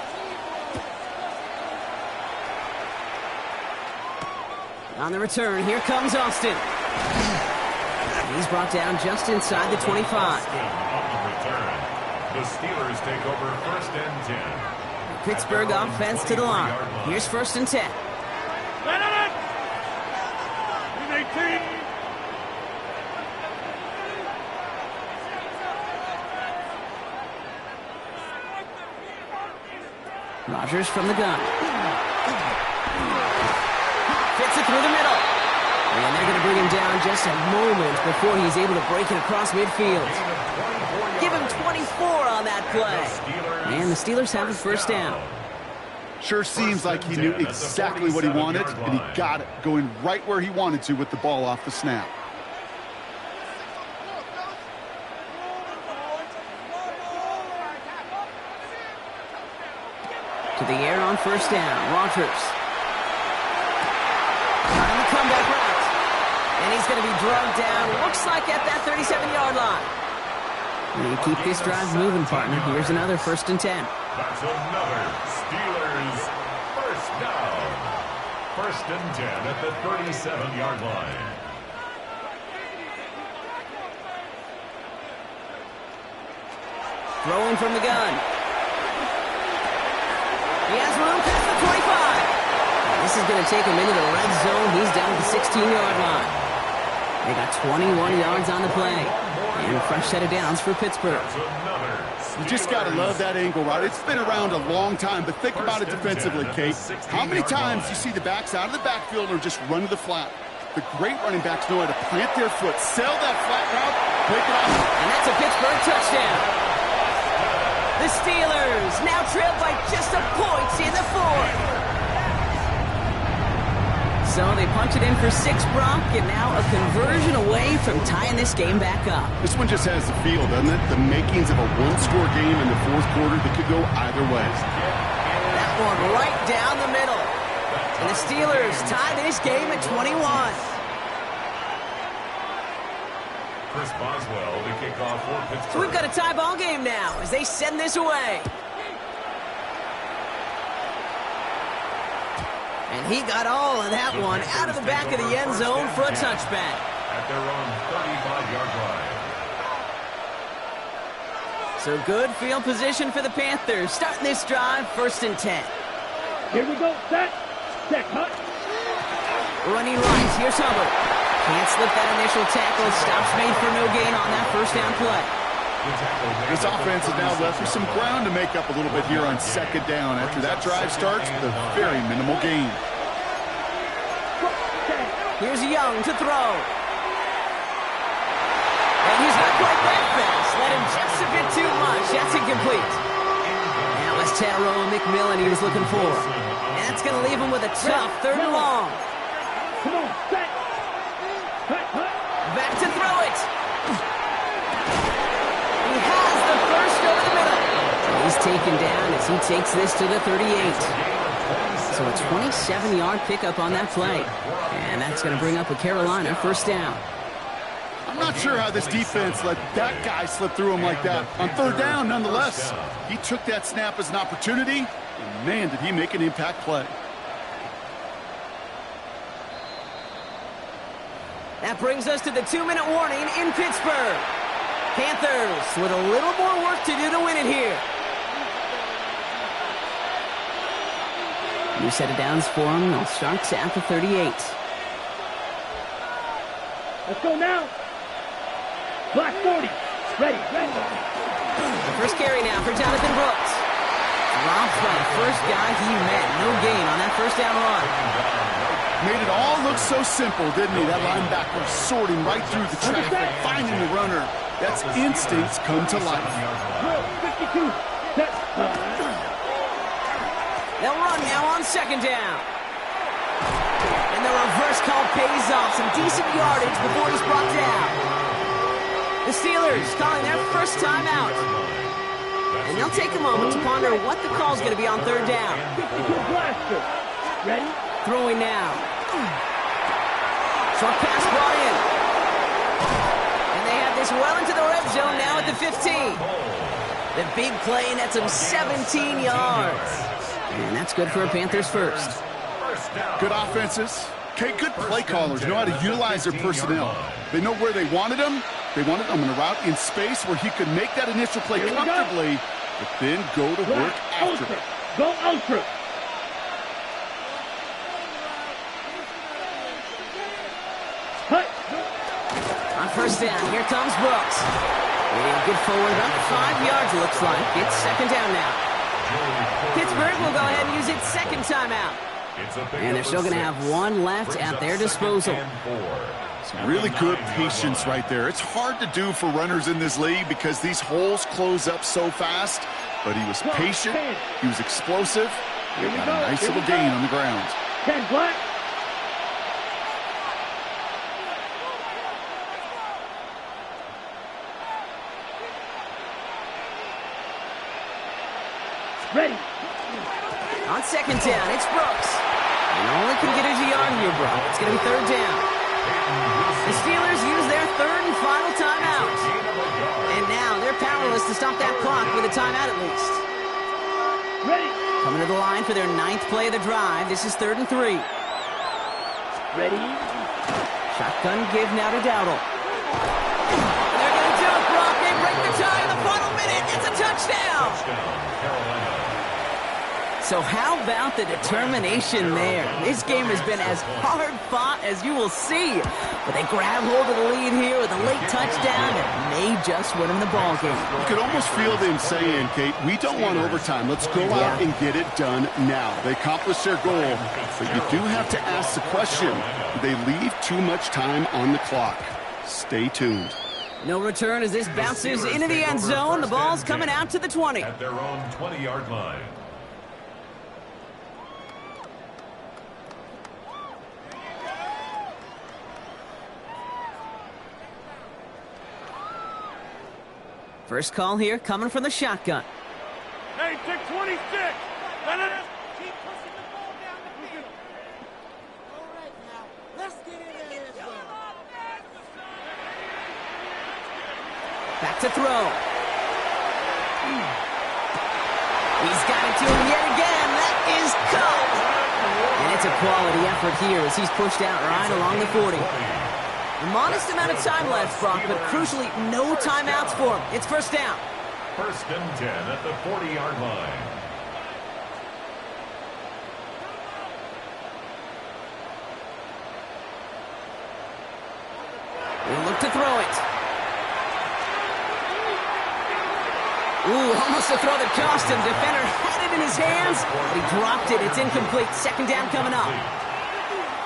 [SPEAKER 5] On the return, here comes Austin. He's brought down just inside the 25.
[SPEAKER 2] Austin on the return. The Steelers take over 1st and 10.
[SPEAKER 5] Pittsburgh offense to the line. Here's 1st and 10. Rodgers from the gun. Fits it through the middle. And they're going to bring him down just a moment before he's able to break it across midfield. Give him 24 on that play. And the Steelers have a 1st down.
[SPEAKER 6] Sure seems like he knew exactly what he wanted, and he got it, going right where he wanted to with the ball off the snap.
[SPEAKER 5] To the air on 1st down. Rodgers. On the comeback route. And he's going to be drugged down, looks like at that 37-yard line. And you keep this drive moving, partner. Here's another 1st and 10.
[SPEAKER 2] That's another Steelers 1st down. 1st and 10 at the 37-yard line.
[SPEAKER 5] Throwing from the gun. He has room past the 25. This is going to take him into the red zone. He's down at the 16-yard line. They got 21 yards on the play. And a fresh set of downs for Pittsburgh.
[SPEAKER 6] You just got to love that angle, right? It's been around a long time, but think about it defensively, Kate. How many times you see the backs out of the backfield or just run to the flat? The great running backs know how to plant their foot, sell that flat route, break it off.
[SPEAKER 5] And that's a Pittsburgh touchdown. The Steelers now trail by just a point in the 4th. So they punch it in for 6, Brock, and now a conversion away from tying this game back up.
[SPEAKER 6] This one just has the feel, doesn't it? The makings of a one-score game in the 4th quarter that could go either way.
[SPEAKER 5] That one right down the middle. And the Steelers tie this game at 21.
[SPEAKER 2] Chris Boswell to kick off for Pittsburgh.
[SPEAKER 5] So we've got a tie ball game now as they send this away. And he got all of that one out of the back of the end zone for a touchback.
[SPEAKER 2] At their own 35-yard line.
[SPEAKER 5] So good field position for the Panthers. Starting this drive, 1st and 10.
[SPEAKER 3] Here we go. Set. Cut.
[SPEAKER 5] Running right. Here's Hubbard. Can't slip that initial tackle. Stops made for no gain on that 1st down play.
[SPEAKER 6] This offense is now left with some ground to make up a little bit here on 2nd down. After that drive starts with a very minimal gain.
[SPEAKER 5] Here's Young to throw. And he's not quite that fast. Let him just a bit too much. That's incomplete. Now it's Tyrone McMillan he was looking for. And that's going to leave him with a tough 3rd and long.
[SPEAKER 3] Come on, set. Cut.
[SPEAKER 5] Back to throw it. He has the 1st over the middle. He's taken down as he takes this to the 38. So a 27-yard pickup on that play. And that's going to bring up a Carolina 1st down.
[SPEAKER 6] I'm not sure how this defense let that guy slip through him like that. On 3rd down, nonetheless, he took that snap as an opportunity, and man, did he make an impact play.
[SPEAKER 5] That brings us to the 2-minute warning in Pittsburgh. Panthers with a little more work to do to win it here. New set of downs for them. They'll start at the 38.
[SPEAKER 3] Let's go now. Black 40. Ready.
[SPEAKER 5] The first carry now for Jonathan Brooks. Dropped by the first guy he met. No gain on that 1st down run.
[SPEAKER 6] Made it all look so simple, didn't he? That linebacker sorting right through the traffic, finding the runner. That's instincts come to life.
[SPEAKER 3] 52. Set.
[SPEAKER 5] They'll run now on second down. And the reverse call pays off. Some decent yardage before he's brought down. The Steelers calling their first time out. And they'll take a moment to ponder what the call is going to be on third down.
[SPEAKER 3] Ready?
[SPEAKER 5] Throwing now. Short pass brought in. And they have this well into the red zone now at the 15. The big play nets him 17 yards. And that's good for a Panthers first.
[SPEAKER 6] Good offenses. Okay, good play callers know how to utilize their personnel. They know where they wanted him. They wanted him in a route in space where he could make that initial play comfortably, but then go to work after it.
[SPEAKER 3] Go ultra.
[SPEAKER 5] On first down, here comes Brooks. And good forward, about 5 yards, looks like. It's second down now. Pittsburgh will go ahead and use its second timeout. And they're still going to have one left at their disposal.
[SPEAKER 6] Some really good patience right there. It's hard to do for runners in this league because these holes close up so fast. But he was patient. He was explosive. He got a nice little gain on the ground.
[SPEAKER 3] 10 black. Ready.
[SPEAKER 5] On second down, it's Brooks. And only can get a yard here, Brock. It's going to be third down. The Steelers use their third and final timeout. And now they're powerless to stop that clock with a timeout at least.
[SPEAKER 3] Ready.
[SPEAKER 5] Coming to the line for their 9th play of the drive. This is 3rd and 3.
[SPEAKER 3] Ready.
[SPEAKER 5] Shotgun give now to Dowdle. They're going to do it, Brock. They break the tie in the final minute. It's a touchdown. So how about the determination there? This game has been as hard fought as you will see. But they grab hold of the lead here with a late touchdown and may just win them the ball game.
[SPEAKER 6] You could almost feel them saying, Kate, we don't want overtime. Let's go out and get it done now. They accomplished their goal, but you do have to ask the question, do they leave too much time on the clock? Stay tuned.
[SPEAKER 5] No return as this bounces into the end zone. The ball's coming out to the 20.
[SPEAKER 2] At their own 20-yard line.
[SPEAKER 5] First call here coming from the shotgun.
[SPEAKER 1] Hey, take 26.
[SPEAKER 7] Keep pushing the ball down the field. All right, now, let's get in there.
[SPEAKER 5] Back to throw. He's got it to him yet again. That is caught. And it's a quality effort here as he's pushed out right along the 40. A modest amount of time left, Brock, but crucially, no timeouts for him. It's first down.
[SPEAKER 2] First and 10 at the 40-yard line.
[SPEAKER 5] He'll look to throw it. Ooh, almost a throw that cost him. Defender had it in his hands, but he dropped it. It's incomplete. Second down coming up.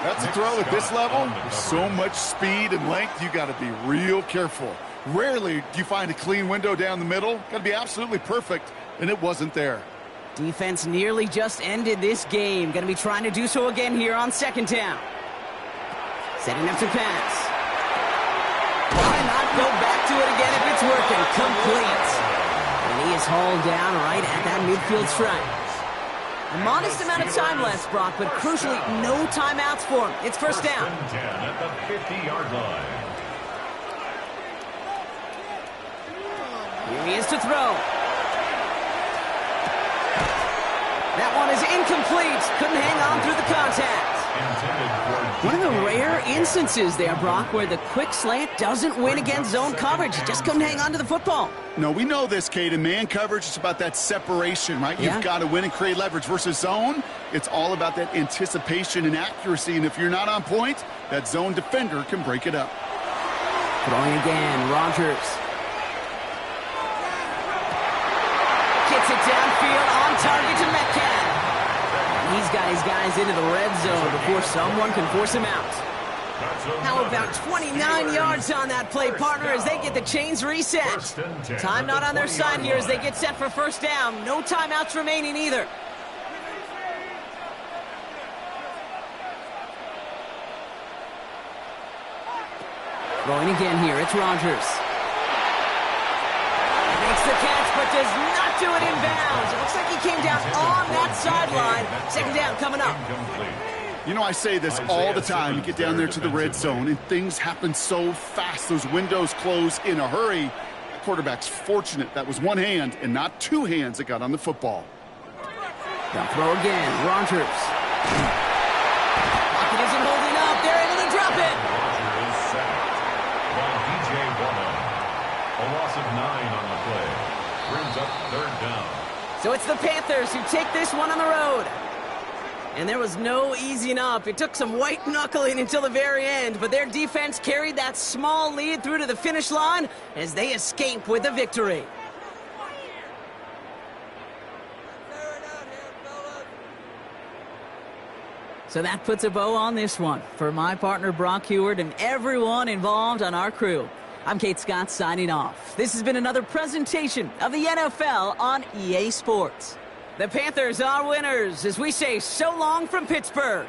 [SPEAKER 6] That's a throw at this level. So much speed and length, you got to be real careful. Rarely do you find a clean window down the middle. Got to be absolutely perfect, and it wasn't there.
[SPEAKER 5] Defense nearly just ended this game. Going to be trying to do so again here on second down. Setting up to pass. Why not go back to it again if it's working? Complete. And he is hauled down right at that midfield stripe. A modest amount of time left, Brock, but crucially, no timeouts for him. It's first down.
[SPEAKER 2] First and 10 at the 50-yard line.
[SPEAKER 5] Here he is to throw. That one is incomplete. Couldn't hang on through the contact. One of the rare instances there, Brock, where the quick slant doesn't win against zone coverage. He just couldn't hang on to the football.
[SPEAKER 6] No, we know this, Kate. In man coverage, it's about that separation, right?
[SPEAKER 5] Yeah.
[SPEAKER 6] You've got to win and create leverage versus zone. It's all about that anticipation and accuracy. And if you're not on point, that zone defender can break it up.
[SPEAKER 5] Throwing again, Rodgers. Gets it downfield, on target to Metcalf. He's got his guys into the red zone before someone can force him out. How about 29 yards on that play, partner, as they get the chains reset. Time not on their side here as they get set for first down. No timeouts remaining either. Going again here, it's Rodgers. Makes the catch, but does not do it in bounds. It looks like he came down on that sideline. Second down coming up.
[SPEAKER 6] You know, I say this all the time. You get down there to the red zone, and things happen so fast. Those windows close in a hurry. The quarterback's fortunate that was one hand and not two hands that got on the football.
[SPEAKER 5] They'll throw again. Rodgers. Pocket isn't holding up. They're able to drop it.
[SPEAKER 2] Rodgers is sacked by DJ Waddle. A loss of 9 on the play. Brings up third down.
[SPEAKER 5] So it's the Panthers who take this one on the road. And there was no easing up. It took some white knuckling until the very end, but their defense carried that small lead through to the finish line as they escape with a victory. So that puts a bow on this one. For my partner Brock Heward and everyone involved on our crew, I'm Kate Scott signing off. This has been another presentation of the NFL on EA Sports. The Panthers are winners as we say so long from Pittsburgh.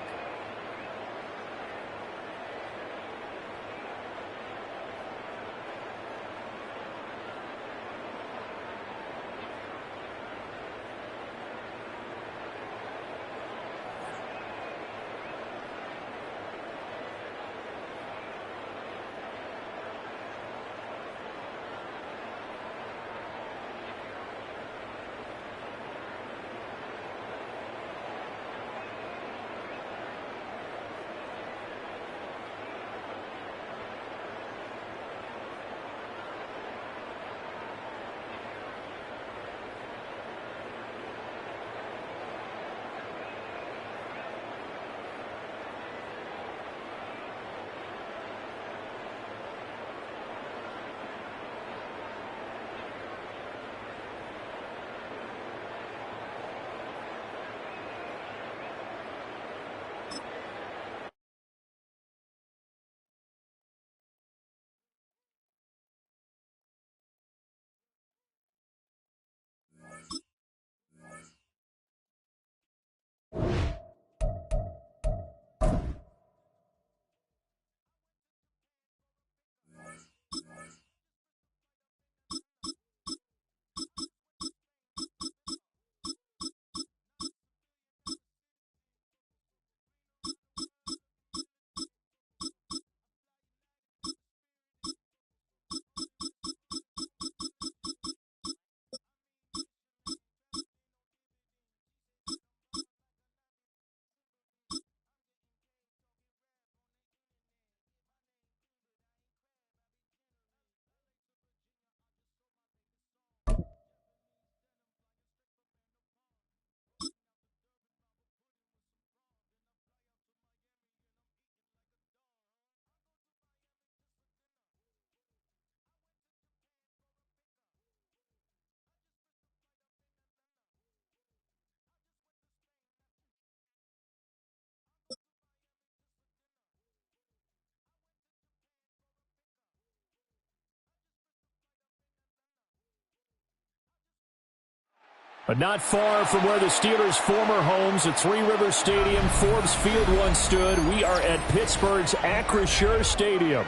[SPEAKER 8] But not far from where the Steelers' former homes at Three Rivers Stadium, Forbes Field once stood, we are at Pittsburgh's Acrisure Stadium.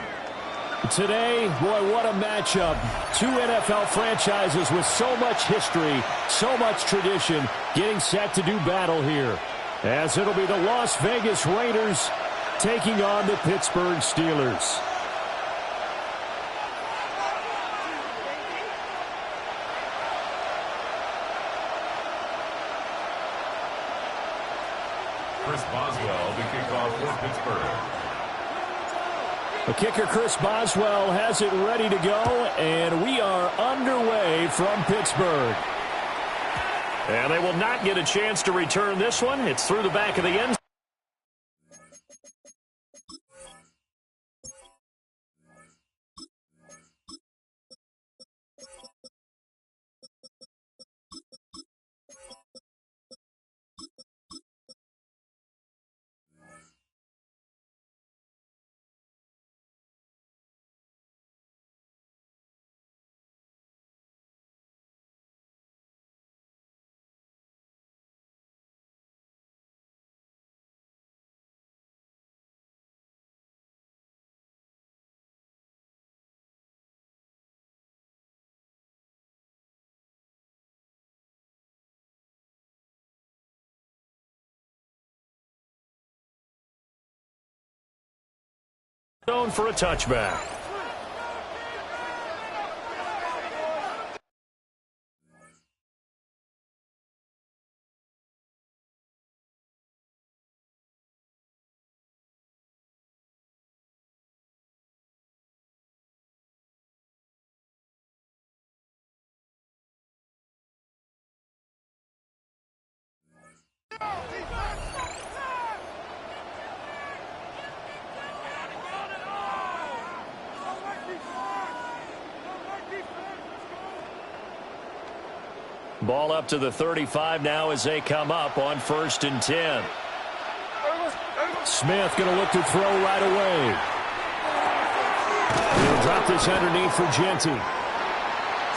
[SPEAKER 8] Today, boy, what a matchup. Two NFL franchises with so much history, so much tradition, getting set to do battle here. As it'll be the Las Vegas Raiders taking on the Pittsburgh Steelers.
[SPEAKER 2] Chris Boswell to kick off for Pittsburgh.
[SPEAKER 8] The kicker, Chris Boswell, has it ready to go, and we are underway from Pittsburgh.
[SPEAKER 9] And they will not get a chance to return this one. It's through the back of the end zone for a touchback. Ball up to the 35 now as they come up on 1st and 10.
[SPEAKER 8] Smith going to look to throw right away. He'll drop this underneath for Genty.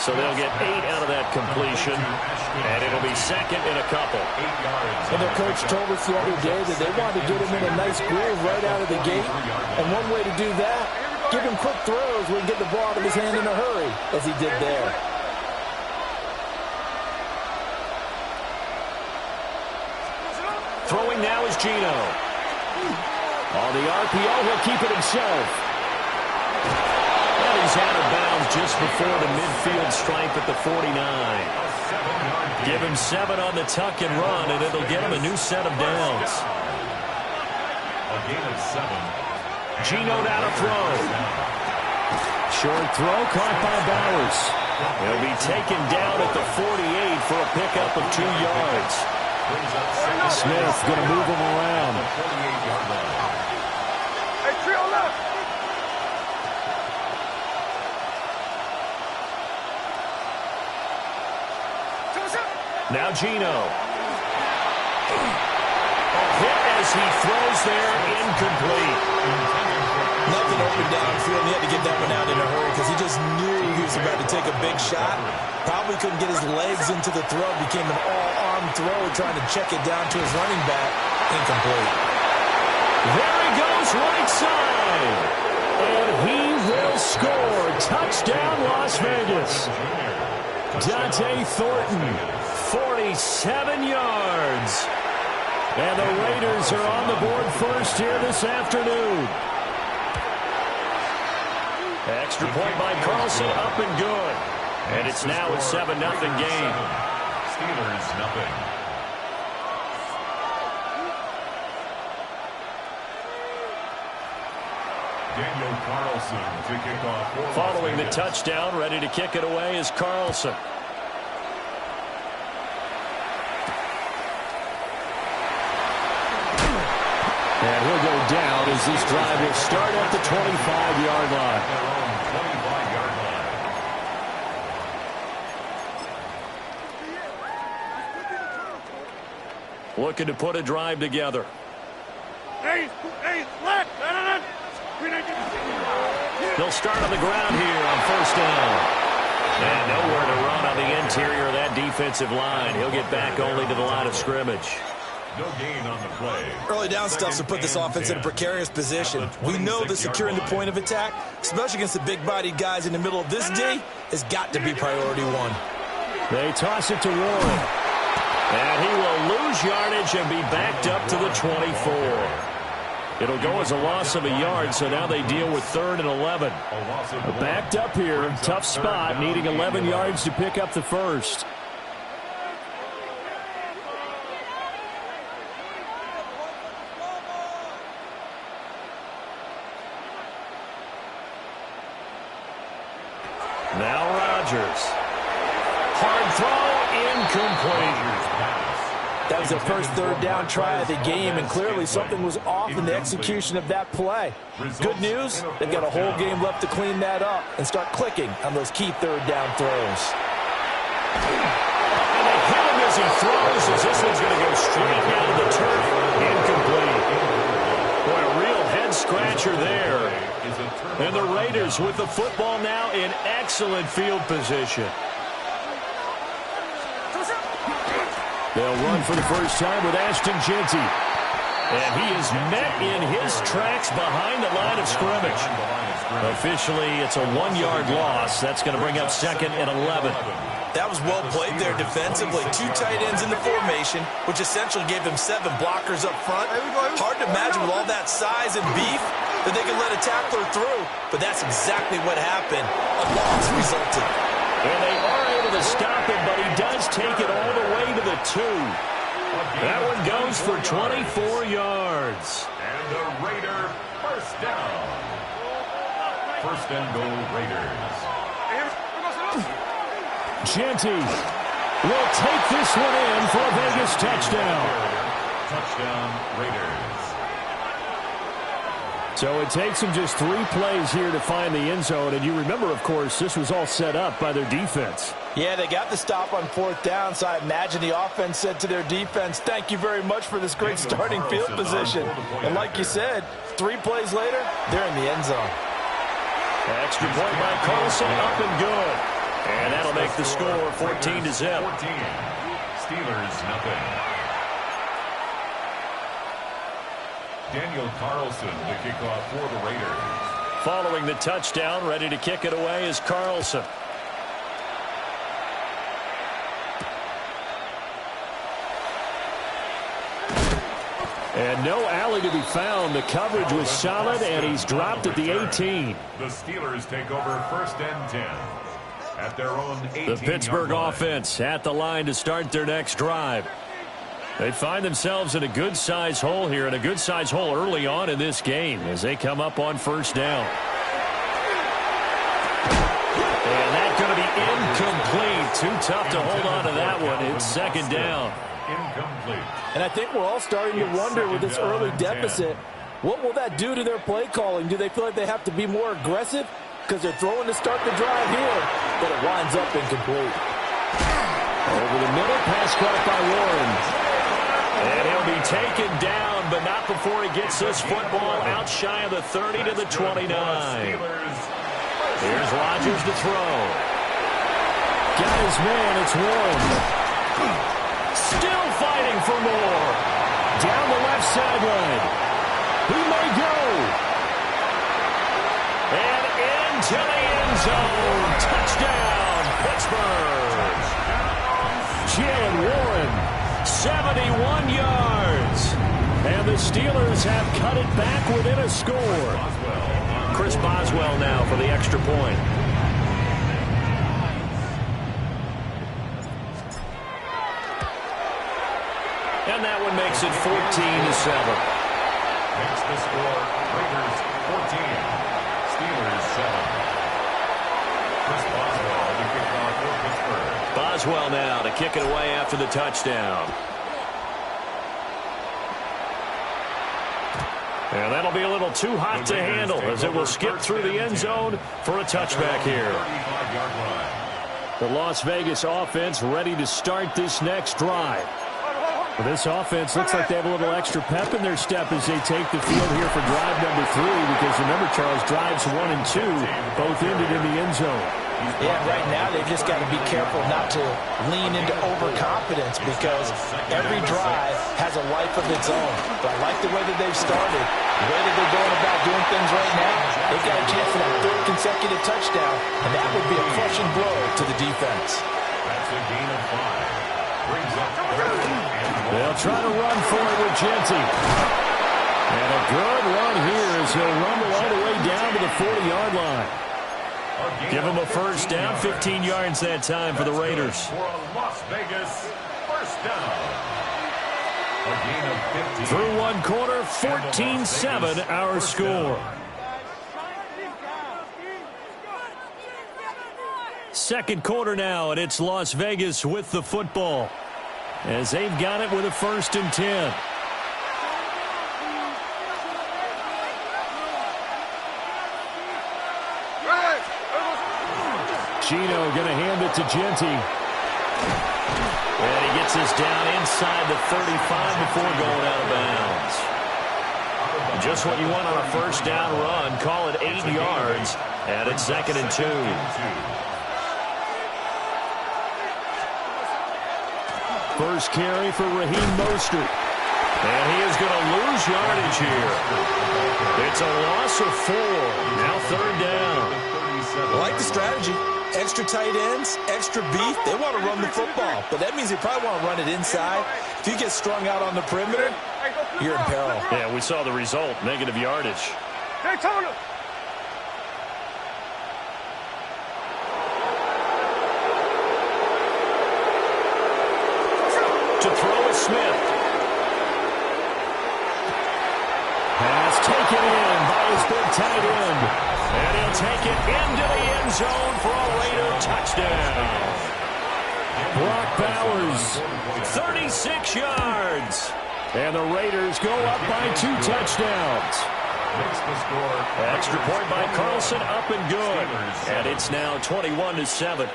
[SPEAKER 9] So they'll get 8 out of that completion, and it'll be 2nd and a couple.
[SPEAKER 10] And their coach told us the other day that they wanted to get him in a nice groove right out of the gate. And one way to do that, give him quick throws where he can get the ball out of his hand in a hurry, as he did there.
[SPEAKER 9] Throwing now is Gino.
[SPEAKER 8] On the RPO, he'll keep it himself.
[SPEAKER 9] And he's out of bounds just before the midfield stripe at the 49. Give him 7 on the tuck and run, and it'll get him a new set of downs.
[SPEAKER 2] A gain of 7.
[SPEAKER 9] Gino down to throw.
[SPEAKER 8] Short throw caught by Bowers.
[SPEAKER 9] He'll be taken down at the 48 for a pickup of 2 yards.
[SPEAKER 8] Smith going to move him around.
[SPEAKER 7] Hey, trio left.
[SPEAKER 9] Now Gino. A hit as he throws there, incomplete.
[SPEAKER 10] Nothing open downfield. He had to get that one out in a hurry because he just knew he was about to take a big shot. Probably couldn't get his legs into the throw. Became an all-arm throw trying to check it down to his running back. Incomplete.
[SPEAKER 8] There he goes right side. And he will score. Touchdown, Las Vegas. Dante Thornton, 47 yards. And the Raiders are on the board first here this afternoon.
[SPEAKER 9] Extra point by Carlson, up and good. And it's now a 7-0 game.
[SPEAKER 2] Steelers, nothing. Daniel Carlson to kick off.
[SPEAKER 9] Following the touchdown, ready to kick it away is Carlson.
[SPEAKER 8] And he'll go down as this drive will start at the 25-yard line.
[SPEAKER 9] Looking to put a drive together.
[SPEAKER 7] Hey, left.
[SPEAKER 9] They'll start on the ground here on 1st down. And nowhere to run on the interior of that defensive line. He'll get back only to the line of scrimmage.
[SPEAKER 2] No gain on the play.
[SPEAKER 10] Early down stuffs to put this offense in a precarious position. We know that securing the point of attack, especially against the big-bodied guys in the middle of this D, has got to be priority 1.
[SPEAKER 8] They toss it to Warren.
[SPEAKER 9] And he will lose yardage and be backed up to the 24. It'll go as a loss of a yard, so now they deal with 3rd and 11.
[SPEAKER 8] Backed up here, tough spot, needing 11 yards to pick up the first.
[SPEAKER 9] Now Rodgers. Hard throw, incomplete.
[SPEAKER 10] That was their first 3rd down try of the game, and clearly something was off in the execution of that play. Good news, they've got a whole game left to clean that up and start clicking on those key 3rd down throws.
[SPEAKER 9] And they hit him as he throws, as this one's going to go straight down to the turf. Incomplete. Boy, a real head-scratcher there. And the Raiders with the football now in excellent field position.
[SPEAKER 8] They'll run for the first time with Ashton Genty.
[SPEAKER 9] And he is met in his tracks behind the line of scrimmage. Officially, it's a 1-yard loss. That's going to bring up 2nd and 11.
[SPEAKER 10] That was well played there defensively. 2 tight ends in the formation, which essentially gave them 7 blockers up front. Hard to imagine with all that size and beef, that they could let a tackler through, but that's exactly what happened. A loss resulted.
[SPEAKER 8] And they are able to stop him, but he does take it all the way to the 2. That one goes for 24 yards.
[SPEAKER 2] And the Raider first down. First and goal, Raiders.
[SPEAKER 8] Genty will take this one in for a Vegas touchdown.
[SPEAKER 2] Touchdown, Raiders.
[SPEAKER 8] So it takes them just 3 plays here to find the end zone. And you remember, of course, this was all set up by their defense.
[SPEAKER 10] Yeah, they got the stop on 4th down, so I imagine the offense said to their defense, thank you very much for this great starting field position. And like you said, 3 plays later, they're in the end zone.
[SPEAKER 8] Extra point by Carlson, up and good. And that'll make the score 14-0.
[SPEAKER 2] 14. Steelers, nothing. Daniel Carlson, the kickoff for the Raiders.
[SPEAKER 8] Following the touchdown, ready to kick it away is Carlson. And no alley to be found. The coverage was solid, and he's dropped at the 18.
[SPEAKER 2] The Steelers take over first and 10 at their own 18-yard
[SPEAKER 8] The Pittsburgh offense at the line to start their next drive. They find themselves in a good-sized hole here, and a good-sized hole early on in this game as they come up on first down. And that's going to be incomplete. Too tough to hold on to that one. It's second down.
[SPEAKER 2] Incomplete.
[SPEAKER 10] And I think we're all starting to wonder with this early deficit, what will that do to their play calling? Do they feel like they have to be more aggressive because they're throwing to start the drive here, but it winds up incomplete?
[SPEAKER 8] Over the middle, pass caught by Warren. And he'll be taken down, but not before he gets this football out shy of the 30 to the 29. Here's Rodgers to throw. Got his man, it's Warren. Still fighting for more. Down the left sideline. He may go. And into the end zone. Touchdown, Pittsburgh. Jalen Warren, 71 yards. And the Steelers have cut it back within a score. Chris Boswell now for the extra point. And that one makes it 14-7.
[SPEAKER 2] Makes the score Raiders 14, Steelers 7. Chris Boswell to kick off for Pittsburgh.
[SPEAKER 8] Boswell now to kick it away after the touchdown. And that'll be a little too hot to handle as it will skip through the end zone for a touchback here. The Las Vegas offense ready to start this next drive. Well, this offense looks like they have a little extra pep in their step as they take the field here for drive number 3, because remember, Charles, drives 1 and 2 both ended in the end zone.
[SPEAKER 10] Yeah, right now they've just got to be careful not to lean into overconfidence, because every drive has a life of its own. But I like the way that they've started, the way that they're going about doing things right now. They've got a chance for that 3rd consecutive touchdown, and that would be a crushing blow to the defense.
[SPEAKER 2] That's a gain of 5. Brings up
[SPEAKER 8] they'll try to run for it with Genty. And a good run here as he'll rumble all the way down to the 40-yard line. Give him a first down, 15 yards that time for the Raiders.
[SPEAKER 2] For a Las Vegas first down. A gain of 15.
[SPEAKER 8] Through one quarter, 14-7 our score. Second quarter now, and it's Las Vegas with the football, as they've got it with a 1st and 10. Gino going to hand it to Genty. And he gets this down inside the 35 before going out of bounds. Just what you want on a first down run. Call it 8 yards, and it's 2nd and 2. First carry for Raheem Mostert. And he is going to lose yardage here. It's a loss of 4. Now 3rd down.
[SPEAKER 10] I like the strategy. Extra tight ends, extra beef. They want to run the football, but that means they probably want to run it inside. If you get strung out on the perimeter, you're in peril.
[SPEAKER 8] Yeah, we saw the result, negative yardage.
[SPEAKER 1] Daytona.
[SPEAKER 8] To throw is Smith. Pass taken in by his big tight end. And he'll take it into the end zone for a Raider touchdown. Brock Bowers, 36 yards. And the Raiders go up by 2 touchdowns. Extra point by Carlson, up and good. And it's now 21-7.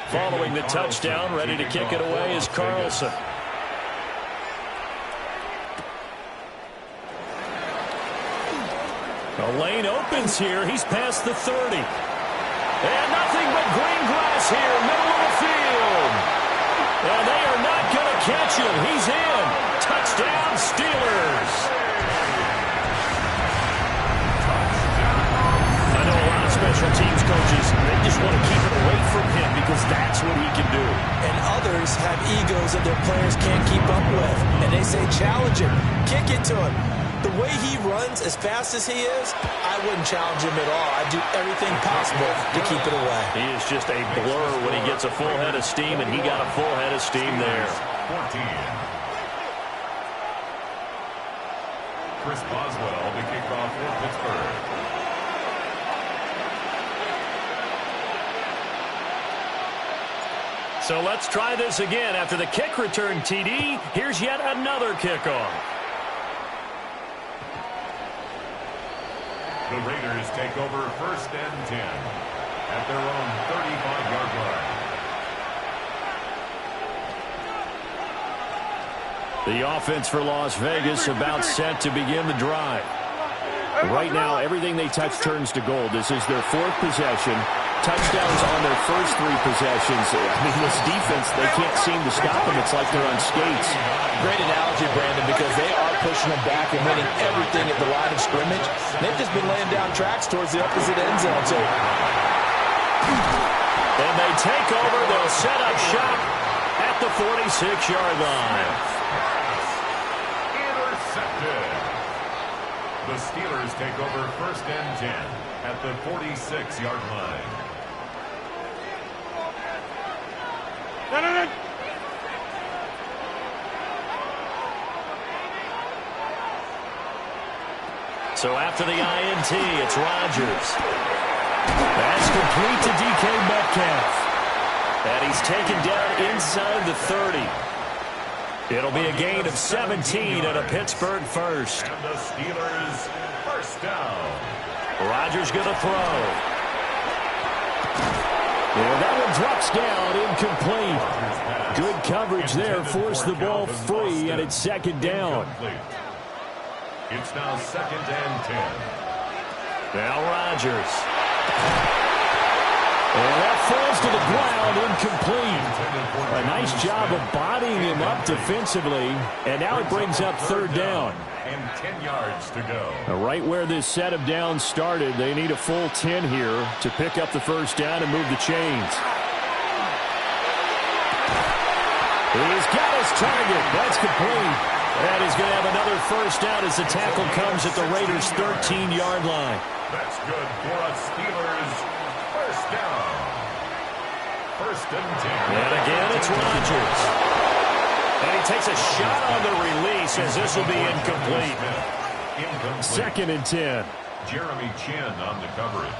[SPEAKER 8] Following the touchdown, ready to kick it away is Carlson. The lane opens here. He's past the 30. And nothing but green grass here, middle of the field. And they are not going to catch him. He's in. Touchdown, Steelers. I know a lot of special teams coaches, they just want to keep it away from him because that's what he can do.
[SPEAKER 10] And others have egos that their players can't keep up with. And they say, challenge him, kick it to him. The way he runs as fast as he is, I wouldn't challenge him at all. I'd do everything possible to keep it away.
[SPEAKER 8] He is just a blur when he gets a full head of steam, and he got a full head of steam there.
[SPEAKER 2] 14. Chris Boswell to kick off for Pittsburgh.
[SPEAKER 8] So let's try this again. After the kick return TD, here's yet another kickoff.
[SPEAKER 2] The Raiders take over 1st and 10 at their own 35-yard line.
[SPEAKER 8] The offense for Las Vegas about set to begin the drive. Right now, everything they touch turns to gold. This is their 4th possession. Touchdowns on their first 3 possessions. I mean, this defense, they can't seem to stop them. It's like they're on skates.
[SPEAKER 10] Great analogy, Brandon, because they are pushing them back and winning everything at the line of scrimmage. They've just been laying down tracks towards the opposite end zone. So,
[SPEAKER 8] then they take over. They'll set up shop at the 46-yard line.
[SPEAKER 2] Intercepted. The Steelers take over 1st and 10 at the 46-yard line.
[SPEAKER 8] So after the INT, it's Rodgers. That's complete to DK Metcalf. And he's taken down inside the 30. It'll be a gain of 17 and a Pittsburgh first.
[SPEAKER 2] And the Steelers first down.
[SPEAKER 8] Rodgers going to throw. And that one drops down, incomplete. Good coverage there, forced the ball free, and it's 2nd down.
[SPEAKER 2] It's now 2nd and 10.
[SPEAKER 8] Now Rodgers. And that falls to the ground, incomplete. A nice job of bodying him up defensively, and now it brings up 3rd down.
[SPEAKER 2] And 10 yards to go.
[SPEAKER 8] Right where this set of downs started, they need a full 10 here to pick up the 1st down and move the chains. He's got his target. That's complete. And he's going to have another 1st down as the tackle comes at the Raiders' 13-yard line.
[SPEAKER 2] That's good for a Steelers 1st down. 1st and 10.
[SPEAKER 8] And again, it's Rodgers. And he takes a shot on the release as this will be incomplete. 2nd and 10.
[SPEAKER 2] Jeremy Chin on the coverage.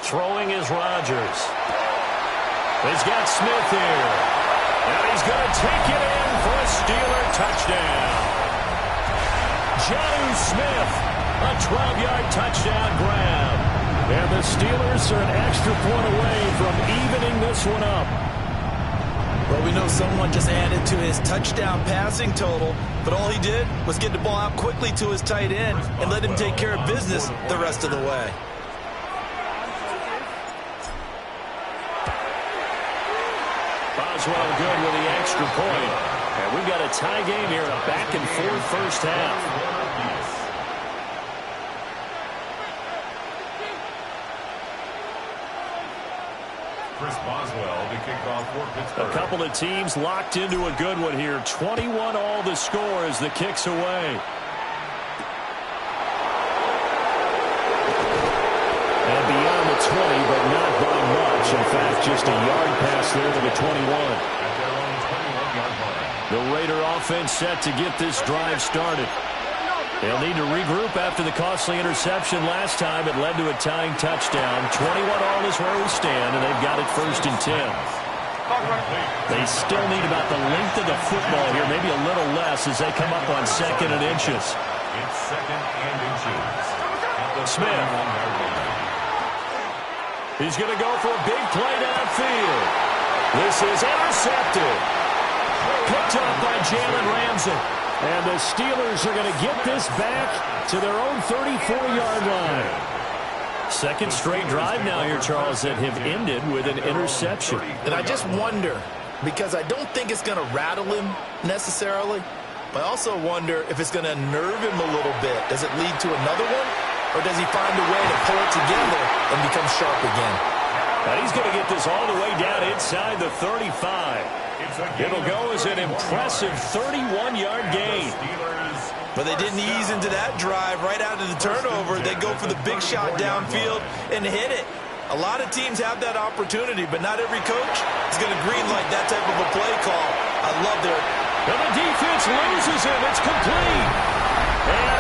[SPEAKER 8] Throwing is Rodgers. He's got Smith here. And he's going to take it in for a Steeler touchdown. Jonnu Smith, a 12-yard touchdown grab. And the Steelers are an extra point away from evening this one up.
[SPEAKER 10] Well, we know someone just added to his touchdown passing total, but all he did was get the ball out quickly to his tight end and let him take care of business the rest of the way.
[SPEAKER 8] Boswell good with the extra point. And we've got a tie game here, a back-and-forth 1st half.
[SPEAKER 2] Chris Boswell to kick off for Pittsburgh.
[SPEAKER 8] A couple of teams locked into a good one here. 21 all the score as the kick's away. but not by much. In fact, just a yard pass there to the 21. The Raider offense set to get this drive started. They'll need to regroup after the costly interception last time. It led to a tying touchdown. 21-all is where we stand, and they've got it 1st and 10. They still need about the length of the football here, maybe a little less as they come up on 2nd and inches.
[SPEAKER 2] It's 2nd and inches.
[SPEAKER 8] Smith. He's going to go for a big play downfield. This is intercepted. Picked up by Jalen Ramsey. And the Steelers are going to get this back to their own 34-yard line. Second straight drive now here, Charles, that have ended with an interception.
[SPEAKER 10] And I just wonder, because I don't think it's going to rattle him necessarily, but I also wonder if it's going to unnerve him a little bit. Does it lead to another one? Or does he find a way to pull it together and become sharp again?
[SPEAKER 8] And he's going to get this all the way down inside the 35. It'll go as an impressive 31-yard gain.
[SPEAKER 10] But they didn't ease into that drive right out of the turnover. They go for the big shot downfield and hit it. A lot of teams have that opportunity, but not every coach is going to greenlight that type of a play call. I love their...
[SPEAKER 8] And the defense loses him. It's complete. And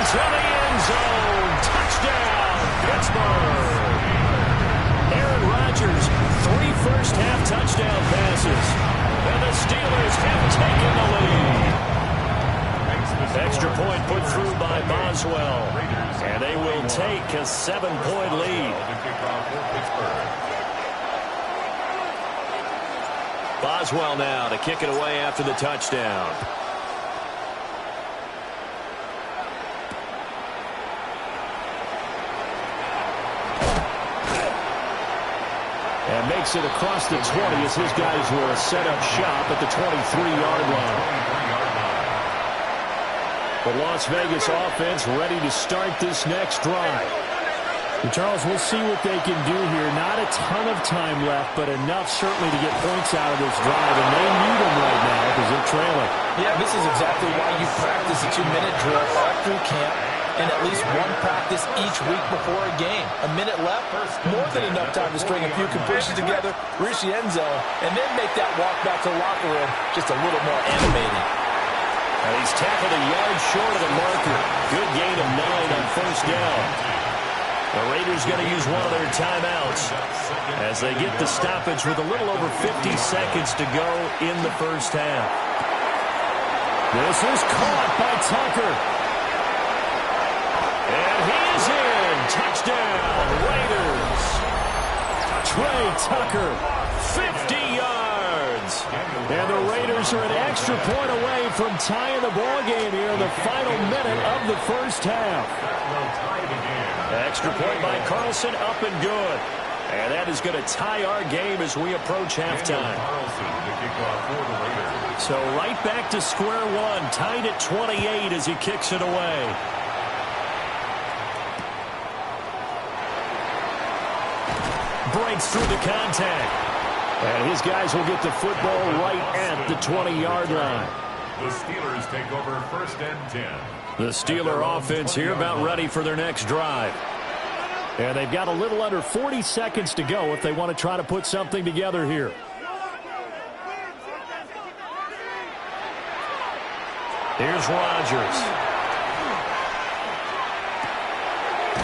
[SPEAKER 8] into the end zone. Touchdown, Pittsburgh. Aaron Rodgers, 3 first-half touchdown passes. And the Steelers have taken the lead. Extra point put through by Boswell. And they will take a 7-point lead. Boswell now to kick it away after the touchdown. And makes it across the 20 as his guys will set up shop at the 23-yard line. The Las Vegas offense ready to start this next drive. And Charles, we'll see what they can do here. Not a ton of time left, but enough certainly to get points out of this drive. And they need them right now because they're trailing.
[SPEAKER 10] Yeah, this is exactly why you practice a 2-minute drill all through camp and at least one practice each week before a game. A minute left, more than enough time to string a few completions together, reach the end zone, and then make that walk back to the locker room just a little more animating.
[SPEAKER 8] And he's tackled a yard short of the marker. Good gain of 9 on first down. The Raiders going to use one of their timeouts as they get the stoppage with a little over 50 seconds to go in the first half. This is caught by Tucker. And he is in. Touchdown, Raiders. Trey Tucker, 50 yards. And the Raiders are an extra point away from tying the ball game here in the final minute of the first half. Extra point by Carlson, up and good. And that is going to tie our game as we approach halftime. So right back to square one, tied at 28 as he kicks it away. Breaks through the contact. And his guys will get the football right at the 20-yard line.
[SPEAKER 2] The Steelers take over 1st and 10.
[SPEAKER 8] The Steeler offense here about ready for their next drive. And they've got a little under 40 seconds to go if they want to try to put something together here. Here's Rodgers.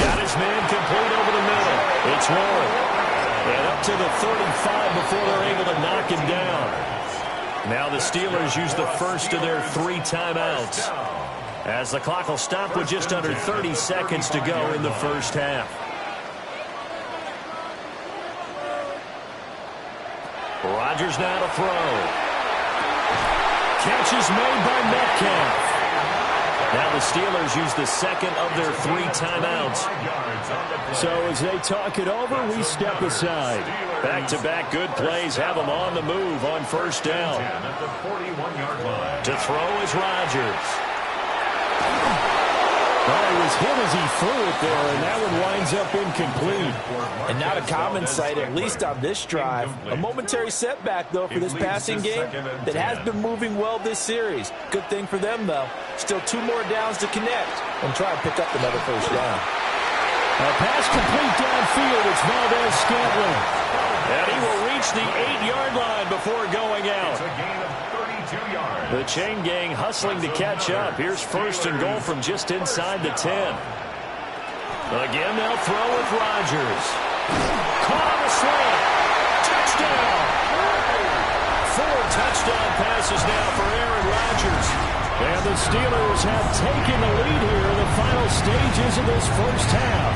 [SPEAKER 8] Got his man complete over the middle. It's Warren. And up to the 35 before they're able to knock him down. Now the Steelers use the first of their 3 timeouts, as the clock will stop with just under 30 seconds to go in the first half. Rodgers now to throw. Catch is made by Metcalf. Now the Steelers use the second of their 3 timeouts. So as they talk it over, we step aside. Back-to-back good plays have them on the move on first down. To throw is Rodgers. Well, it was hit as he threw it there, and that one winds up incomplete.
[SPEAKER 10] And not a common sight, at least on this drive. A momentary setback, though, for this passing game that has been moving well this series. Good thing for them, though. Still 2 more downs to connect and try and pick up another first down.
[SPEAKER 8] A pass complete downfield. It's Valdez-Scantling. And he will reach the 8-yard line before going out.
[SPEAKER 2] It's a gain of 32 yards.
[SPEAKER 8] The chain gang hustling to catch up. Here's first and goal from just inside the 10. Again, they'll throw with Rodgers. Caught on the slant. Touchdown. 4 touchdown passes now for Aaron Rodgers. And the Steelers have taken the lead here in the final stages of this first half.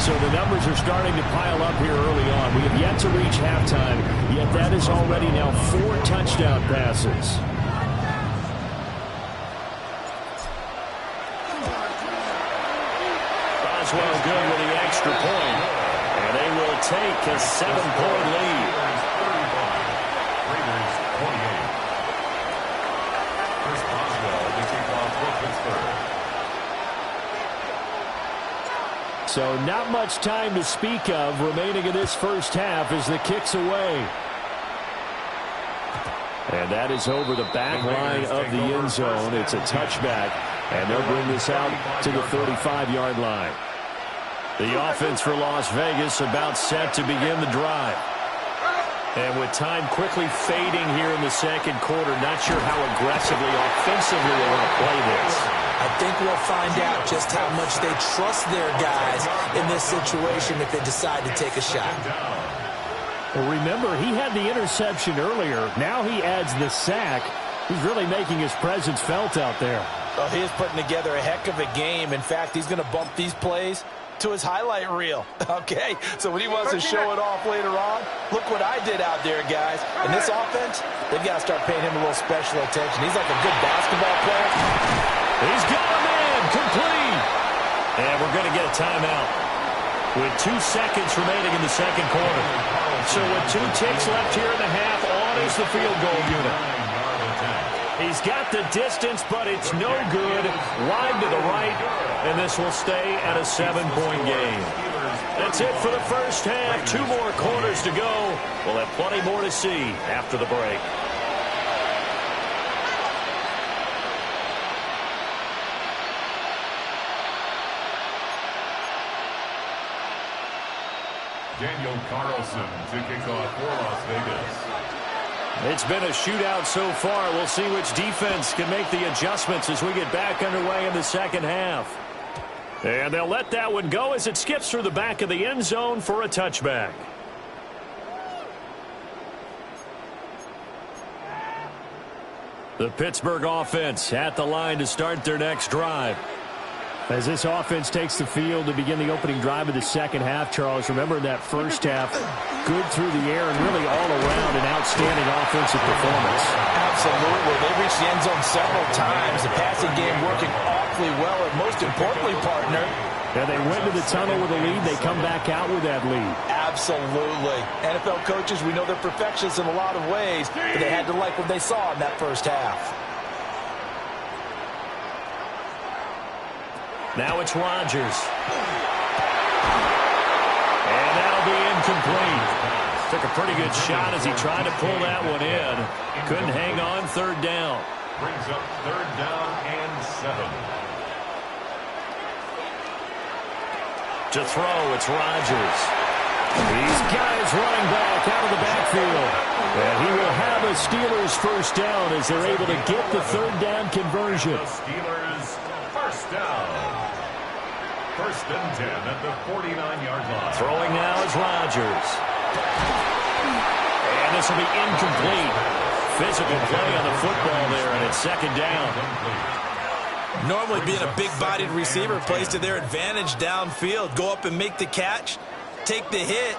[SPEAKER 8] So the numbers are starting to pile up here early on. We have yet to reach halftime, yet that is already now 4 touchdown passes. Boswell good with the extra point, and they will take a 7-point lead.
[SPEAKER 2] Raiders 28. Chris Boswell to kick off for Pittsburgh.
[SPEAKER 8] So not much time to speak of remaining in this first half as the kick's away. And that is over the back line of the end zone. It's a touchback, and they'll bring this out to the 35-yard line. The offense for Las Vegas about set to begin the drive. And with time quickly fading here in the second quarter, not sure how aggressively, offensively they want to play this.
[SPEAKER 10] I think we'll find out just how much they trust their guys in this situation if they decide to take a shot.
[SPEAKER 8] Well, remember, he had the interception earlier. Now he adds the sack. He's really making his presence felt out there.
[SPEAKER 10] Well, he is putting together a heck of a game. In fact, he's going to bump these plays to his highlight reel. Okay, so when he wants to show it off later on, look what I did out there, guys. And this offense, they've got to start paying him a little special attention. He's like a good basketball player.
[SPEAKER 8] He's got a man, complete. And we're going to get a timeout with 2 seconds remaining in the second quarter. So with 2 ticks left here in the half, on is the field goal unit. He's got the distance, but it's no good. Wide to the right, and this will stay at a 7-point game. That's it for the first half. 2 more quarters to go. We'll have plenty more to see after the break.
[SPEAKER 2] Daniel Carlson to kick off for Las Vegas.
[SPEAKER 8] It's been a shootout so far. We'll see which defense can make the adjustments as we get back underway in the second half. And they'll let that one go as it skips through the back of the end zone for a touchback. The Pittsburgh offense at the line to start their next drive. As this offense takes the field to begin the opening drive of the second half, Charles, remember that first half, good through the air and really all around an outstanding offensive performance.
[SPEAKER 10] Absolutely. They reached the end zone several times. The passing game working awfully well, and most importantly, partner,
[SPEAKER 8] yeah, they went to the tunnel with a lead. They come back out with that lead.
[SPEAKER 10] Absolutely. NFL coaches, we know they're perfectionists in a lot of ways, but they had to like what they saw in that first half.
[SPEAKER 8] Now it's Rodgers. And that'll be incomplete. Took a pretty good shot as he tried to pull that one in. Couldn't hang on third down.
[SPEAKER 2] Brings up third down and 7.
[SPEAKER 8] To throw, it's Rodgers. He's got his running back out of the backfield. And he will have a Steelers first down as they're able to get the third down conversion.
[SPEAKER 2] The Steelers first down. First and 10 at the 49-yard line.
[SPEAKER 8] Throwing now is Rodgers. And this will be incomplete. Physical play on the football there, and it's second down.
[SPEAKER 10] Normally being a big-bodied receiver plays to their advantage downfield. Go up and make the catch, take the hit,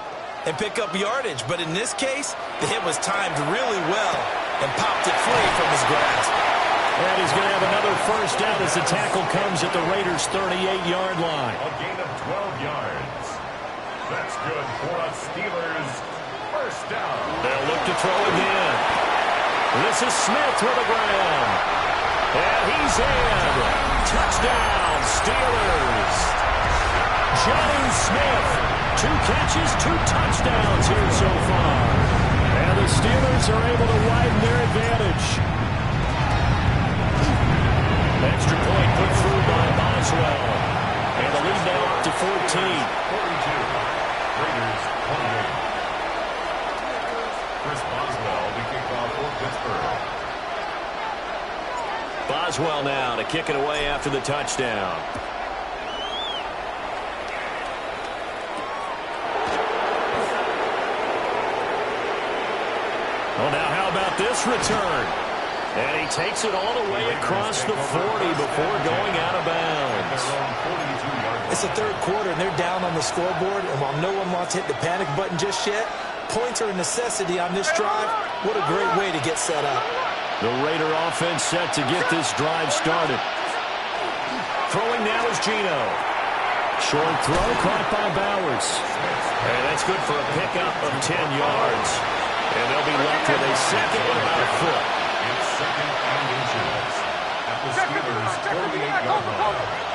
[SPEAKER 10] and pick up yardage. But in this case, the hit was timed really well and popped it free from his grasp.
[SPEAKER 8] And he's going to have another first down as the tackle comes at the Raiders' 38-yard line.
[SPEAKER 2] A gain of 12 yards. That's good for a Steelers first down.
[SPEAKER 8] They'll look to throw again. This is Smith with the ground. And he's in. Touchdown, Steelers. Johnny Smith. 2 catches, 2 touchdowns here so far. And the Steelers are able to widen their advantage. Extra point put through by Boswell. And the lead now up to 14.
[SPEAKER 2] Raiders 28. Chris Boswell to kick off for Pittsburgh.
[SPEAKER 9] Boswell now to kick it away after the touchdown. Well, now how about this return? And he takes it all the way across the 40 before going out of bounds.
[SPEAKER 10] It's the third quarter, and they're down on the scoreboard. And while no one wants to hit the panic button just yet, points are a necessity on this drive. What a great way to get set up.
[SPEAKER 9] The Raider offense set to get this drive started. Throwing now is Geno. Short throw caught by Bowers. And that's good for a pickup of 10 yards. And they'll be left with a second and about a foot.
[SPEAKER 2] It's second and inches at the Steelers' 48-yard line.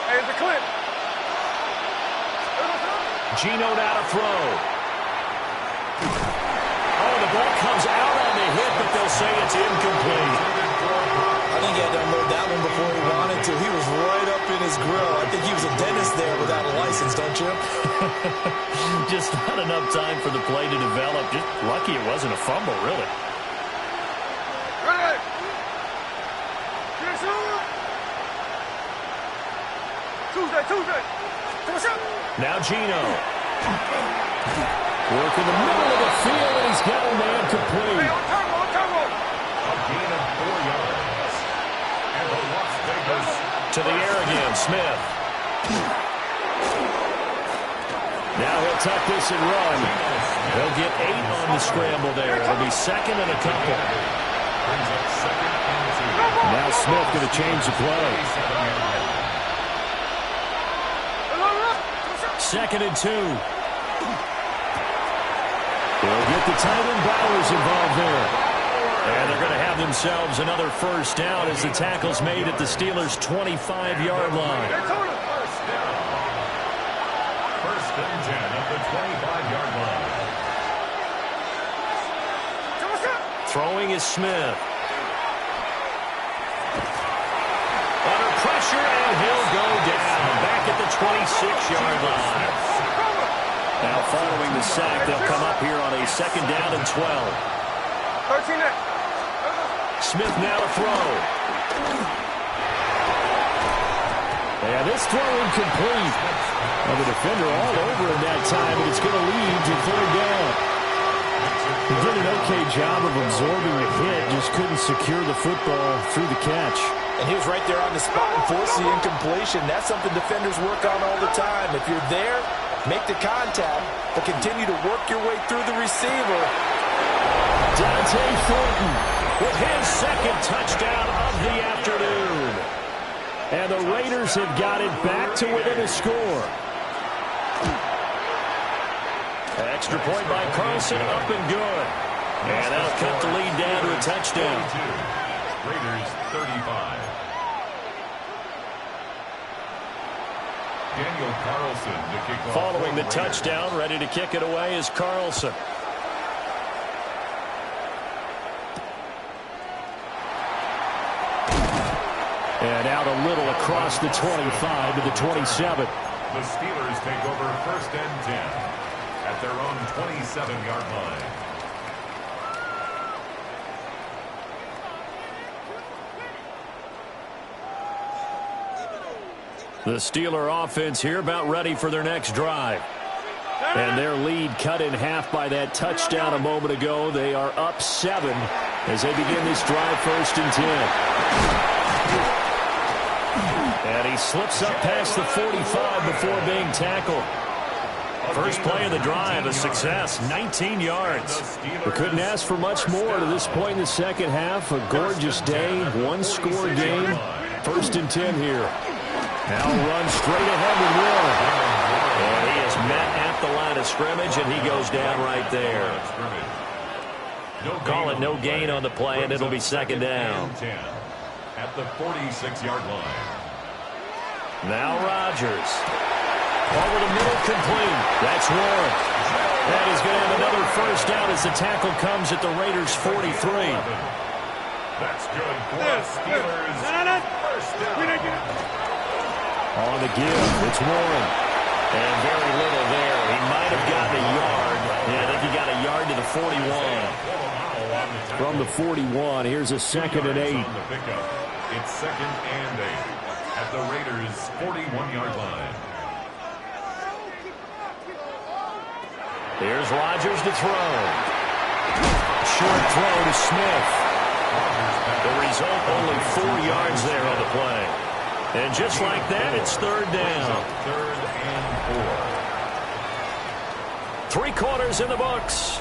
[SPEAKER 11] Hey, it's a clip.
[SPEAKER 9] Geno now to throw. Oh, the ball comes out on the hit, but they'll say it's incomplete.
[SPEAKER 10] I think he had to unload that one before he wanted to. He was right up in his grill. I think he was a dentist there without a license, don't you?
[SPEAKER 8] Just not enough time for the play to develop. Just lucky it wasn't a fumble, really.
[SPEAKER 9] Now Geno. Work in the middle of the field, and he's got a man complete.
[SPEAKER 2] A gain of 4 yards. And the Las Vegas
[SPEAKER 9] To the air again, Smith. Now he'll tuck this and run. They'll get 8 on the scramble there. It'll be second and a couple.
[SPEAKER 2] brings up second and 2.
[SPEAKER 9] Now Smith going to change the play. Second and 2. They'll get the tight end Bowers involved there. And they're going to have themselves another first down as the tackle's made at the Steelers' 25-yard line.
[SPEAKER 2] First down. First and 10 at the 25-yard line.
[SPEAKER 9] Throwing is Smith. Under pressure, and he'll go down back at the 26-yard line. Now following the sack, they'll come up here on a second down and 12.
[SPEAKER 11] 13.
[SPEAKER 9] Smith now to throw. And this throw incomplete. Well, the defender all over him that time, but it's going to lead to third down. He did an okay job of absorbing the hit, just couldn't secure the football through the catch.
[SPEAKER 10] And he was right there on the spot and forced the incompletion. That's something defenders work on all the time. If you're there, make the contact, but continue to work your way through the receiver.
[SPEAKER 9] Dante Thornton with his second touchdown of the afternoon. And the Raiders have got it back to within a score. Extra point by Carlson, up and good. And that'll cut the lead down to a touchdown.
[SPEAKER 2] Raiders 35. Daniel Carlson to kick off.
[SPEAKER 9] Following the touchdown, ready to kick it away is Carlson. And out a little across the 25 to the 27.
[SPEAKER 2] The Steelers take over first and 10 at their own 27-yard line.
[SPEAKER 9] The Steeler offense here about ready for their next drive. And their lead cut in half by that touchdown a moment ago. They are up 7 as they begin this drive first and 10. And he slips up past the 45 before being tackled. First play of the drive, a success, 19 yards. We couldn't ask for much more to this point in the second half. A gorgeous day, one-score game. First and 10 here. Now run straight ahead with Will. And he is met at the line of scrimmage, and he goes down right there. Call it no gain on the play, and it'll be second down.
[SPEAKER 2] At the 46-yard line.
[SPEAKER 9] Now Rodgers. Over the middle, complete. That's Warren. And he's going to have another first down as the tackle comes at the Raiders' 43.
[SPEAKER 2] That's good for the Steelers. First down.
[SPEAKER 9] On the give, it's Warren. And very little there. He might have gotten a yard. Yeah, I think he got a yard to the 41.
[SPEAKER 8] From the 41, here's a 2nd and 8.
[SPEAKER 2] It's 2nd and 8 at the Raiders' 41-yard line.
[SPEAKER 8] Here's Rodgers to throw. Short throw to Smith. The result, only 4 yards there on the play. And just like that, it's 3rd down.
[SPEAKER 2] 3rd and 4.
[SPEAKER 8] 3 quarters in the books.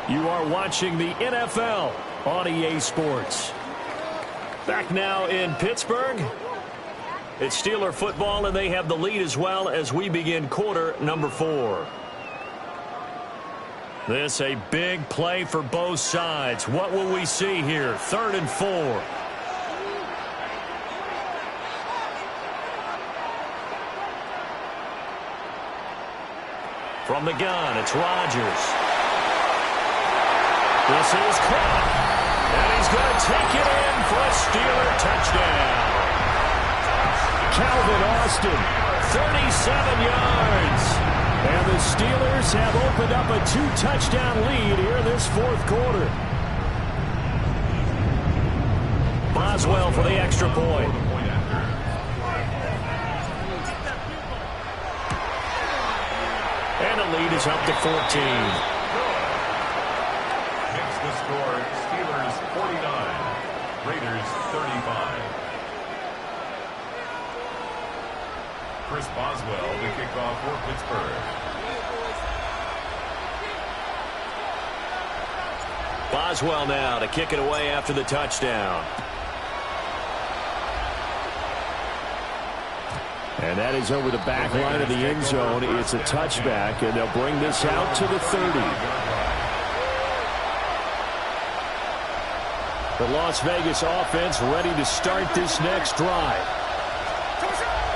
[SPEAKER 8] You are watching the NFL on EA Sports. Back now in Pittsburgh. It's Steeler football, and they have the lead as well as we begin quarter number 4. This a big play for both sides. What will we see here? 3rd and 4. From the gun, it's Rodgers. This is caught. And he's going to take it in for a Steeler touchdown. Calvin Austin, 37 yards. And the Steelers have opened up a 2-touchdown lead here in this 4th quarter. Boswell for the extra point. And the lead is up to 14.
[SPEAKER 2] Makes the score Steelers 49, Raiders 35. Chris Boswell to kick off for Pittsburgh.
[SPEAKER 8] Boswell now to kick it away after the touchdown. And that is over the back line of the end zone. It's a touchback, and they'll bring this out to the 30. The Las Vegas offense ready to start this next drive.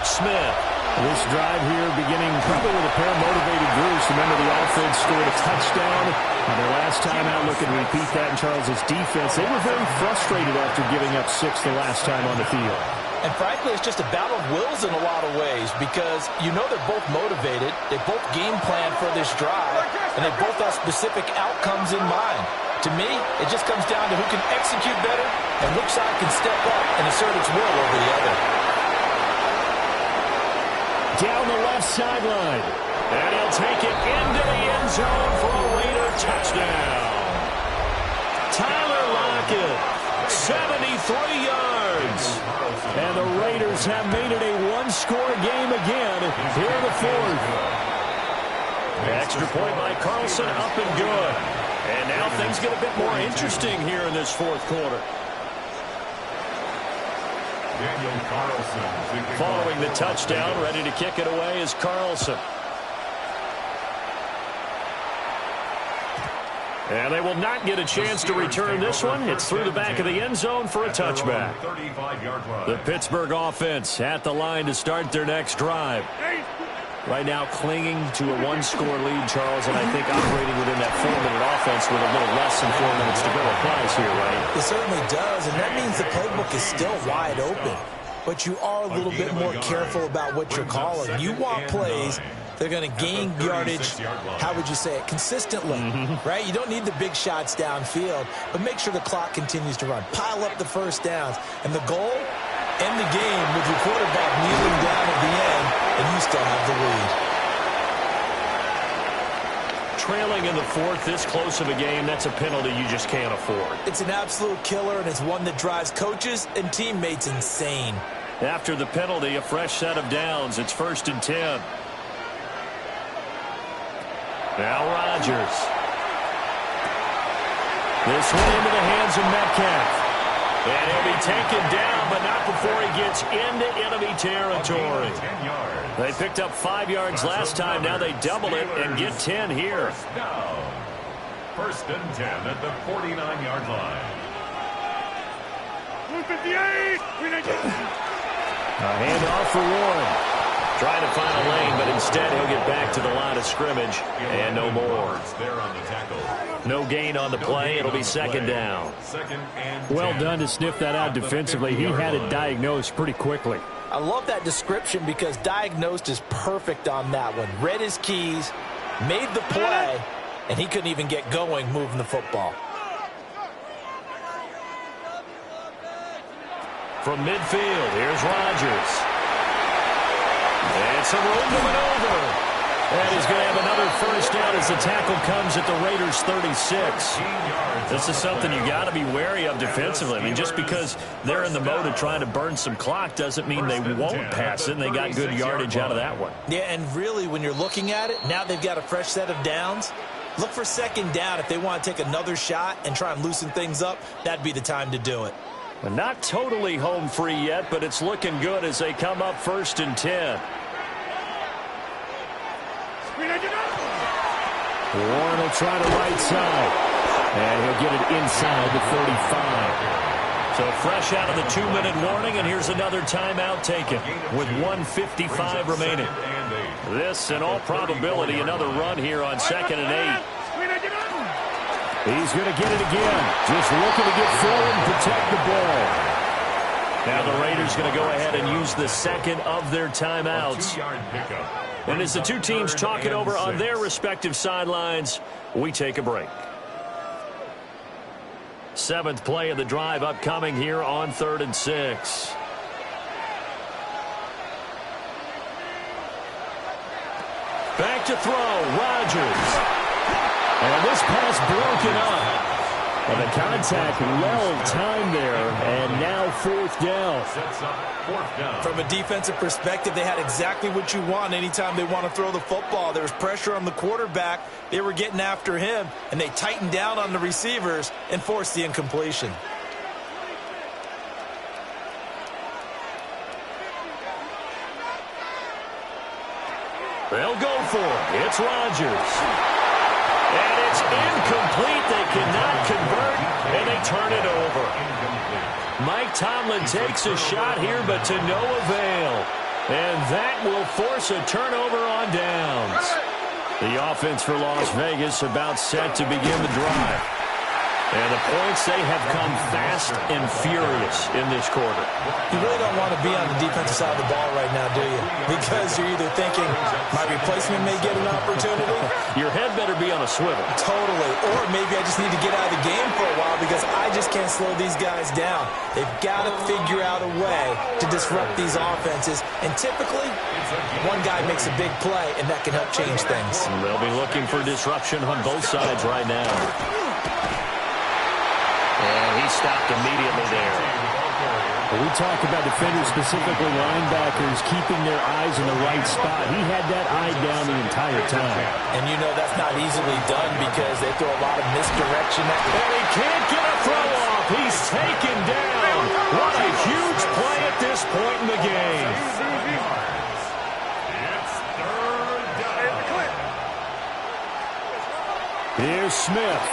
[SPEAKER 8] Smith. This drive here beginning probably with a pair of motivated Bruce. Remember, the offense scored a touchdown on their last time out. Looking to repeat that in Charles's defense. They were very frustrated after giving up 6 the last time on the field.
[SPEAKER 10] And frankly, it's just a battle of wills in a lot of ways because you know they're both motivated. They both game plan for this drive, and they both have specific outcomes in mind. To me, it just comes down to who can execute better and which side can step up and assert its will over the other.
[SPEAKER 8] Down the left sideline. And he'll take it into the end zone for a Raider touchdown. Tyler Lockett, 73 yards. And the Raiders have made it a 1-score game again here in the 4th. Extra point by Carlson, up and good. And now things get a bit more interesting here in this 4th quarter. Following the touchdown, ready to kick it away is Carlson. And they will not get a chance to return this one. It's through the back of the end zone for a touchback. The Pittsburgh offense at the line to start their next drive. Right now clinging to a 1-score lead, Charles, and I think operating within that 4-minute offense with a little less than 4 minutes to go applies here, right?
[SPEAKER 10] It certainly does, and that means the playbook is still wide open. But you are a little bit more careful about what you're calling. You want plays they're going to gain yardage, how would you say it, consistently, right? You don't need the big shots downfield, but make sure the clock continues to run. Pile up the first downs. And the goal, end the game with your quarterback kneeling down at the end, and you still have the lead.
[SPEAKER 8] Trailing in the 4th, this close of a game, that's a penalty you just can't afford.
[SPEAKER 10] It's an absolute killer, and it's one that drives coaches and teammates insane.
[SPEAKER 8] After the penalty, a fresh set of downs. It's 1st and 10. Now Rodgers. This one into the hands of Metcalf. And he'll be taken down, but not before he gets into enemy territory. They picked up 5 yards last time. Now they double it and get 10 here.
[SPEAKER 2] 1st and 10 at the 49-yard line.
[SPEAKER 1] 158.
[SPEAKER 8] A handoff for Warren. Trying to find a lane, but instead he'll get back to the line of scrimmage. And no more. No gain on the play. It'll be 2nd down.
[SPEAKER 2] Second and
[SPEAKER 8] well done to sniff that out defensively. He had it diagnosed pretty quickly.
[SPEAKER 10] I love that description because diagnosed is perfect on that one. Read his keys, made the play, and he couldn't even get going moving the football.
[SPEAKER 8] From midfield, here's Rodgers. And some room to maneuver. And he's going to have another first down as the tackle comes at the Raiders' 36. This is something you got to be wary of defensively. I mean, just because they're in the mode of trying to burn some clock doesn't mean they won't pass it. And they got good yardage out of that one.
[SPEAKER 10] Yeah, and really, when you're looking at it, now they've got a fresh set of downs. Look for second down if they want to take another shot and try and loosen things up. That'd be the time to do it.
[SPEAKER 8] Well, not totally home free yet, but it's looking good as they come up 1st and 10. Warren will try the right side. And he'll get it inside the 35. So fresh out of the 2-minute warning, and here's another timeout taken with 1:55 remaining. This, in all probability, another run here on 2nd and 8. He's going to get it again. Just looking to get forward and protect the ball. Now the Raiders going to go ahead and use the second of their timeouts. And as the two teams talk it over on their respective sidelines, we take a break. 7th play of the drive upcoming here on 3rd and 6. Back to throw, Rodgers. And this pass broken up. And the contact well timed there, and now 4th down.
[SPEAKER 10] From a defensive perspective, they had exactly what you want anytime they want to throw the football. There was pressure on the quarterback. They were getting after him, and they tightened down on the receivers and forced the incompletion.
[SPEAKER 8] They'll go for it. It's Rodgers. And it's incomplete. They cannot convert, and they turn it over. Mike Tomlin takes a shot here, but to no avail. And that will force a turnover on downs. The offense for Las Vegas about set to begin the drive. And the points, they have come fast and furious in this quarter.
[SPEAKER 10] You really don't want to be on the defensive side of the ball right now, do you? Because you're either thinking, my replacement may get an opportunity.
[SPEAKER 8] Your head better be on a swivel. Totally.
[SPEAKER 10] Or maybe I just need to get out of the game for a while because I just can't slow these guys down. They've got to figure out a way to disrupt these offenses. And typically, one guy makes a big play, and that can help change things.
[SPEAKER 8] And they'll be looking for disruption on both sides right now. And he stopped immediately there.
[SPEAKER 9] We talk about defenders, specifically linebackers, keeping their eyes in the right spot. He had that eye down the entire time.
[SPEAKER 10] And you know that's not easily done because they throw a lot of misdirection.
[SPEAKER 8] And he can't get a throw off. He's taken down. What a huge play at this point in the game.
[SPEAKER 2] It's 3rd down.
[SPEAKER 9] Here's Smith.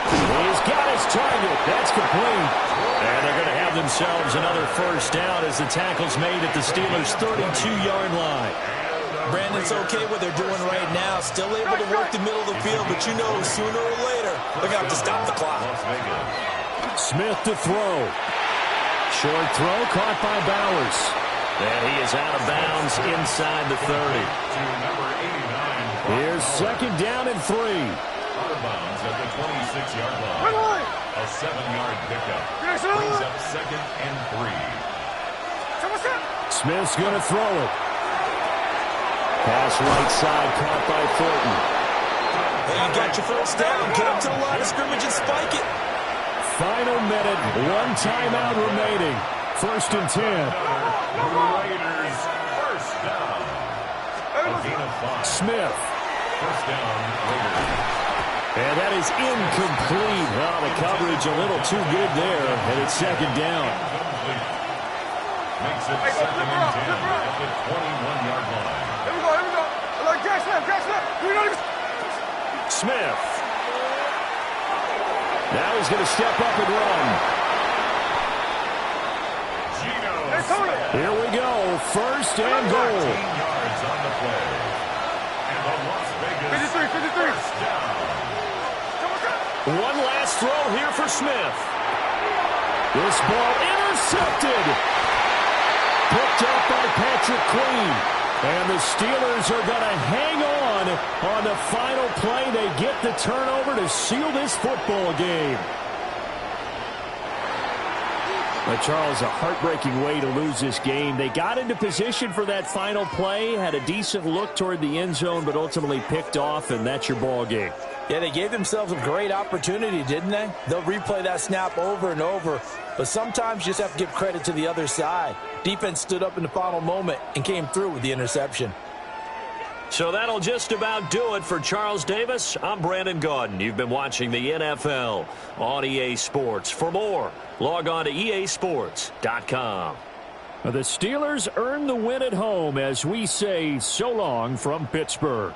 [SPEAKER 8] He's got his target. That's complete. And they're going to have themselves another first down as the tackle's made at the Steelers' 32-yard line.
[SPEAKER 10] Brandon, it's okay what they're doing right now. Still able to work the middle of the field, but you know sooner or later they're going to have to stop the clock.
[SPEAKER 9] Smith to throw. Short throw caught by Bowers.
[SPEAKER 8] And he is out of bounds inside the 30.
[SPEAKER 9] Here's 2nd down and 3.
[SPEAKER 2] Out of bounds at the 26-yard line. A 7-yard pickup. Brings up 2nd and 3.
[SPEAKER 9] Smith's going to throw it. Pass right side caught by Thornton.
[SPEAKER 10] Hey, you got your first down. Get up to the line of scrimmage and spike it.
[SPEAKER 9] Final minute. 1 timeout remaining. 1st and 10.
[SPEAKER 2] Raiders first down. A gain of 5.
[SPEAKER 9] Smith.
[SPEAKER 2] First down, Raiders.
[SPEAKER 8] And that is incomplete. Well, the coverage a little too good there, and it's 2nd down.
[SPEAKER 2] Makes it 2nd and 10 at the 21-yard line.
[SPEAKER 11] Here we go. Like gas left.
[SPEAKER 8] Smith. Now he's going to step up and run. Here we go. 1st and goal.
[SPEAKER 2] 13 yards on the play. And the Las Vegas
[SPEAKER 11] 53.
[SPEAKER 2] first down.
[SPEAKER 8] One last throw here for Smith. This ball intercepted. Picked up by Patrick Queen. And the Steelers are going to hang on the final play. They get the turnover to seal this football game. But Charles, a heartbreaking way to lose this game. They got into position for that final play, had a decent look toward the end zone, but ultimately picked off, and that's your ball game.
[SPEAKER 10] Yeah, they gave themselves a great opportunity, didn't they? They'll replay that snap over and over, but sometimes you just have to give credit to the other side. Defense stood up in the final moment and came through with the interception.
[SPEAKER 9] So that'll just about do it for Charles Davis. I'm Brandon Gaudin. You've been watching the NFL on EA Sports. For more, log on to easports.com.
[SPEAKER 8] The Steelers earn the win at home as we say so long from Pittsburgh.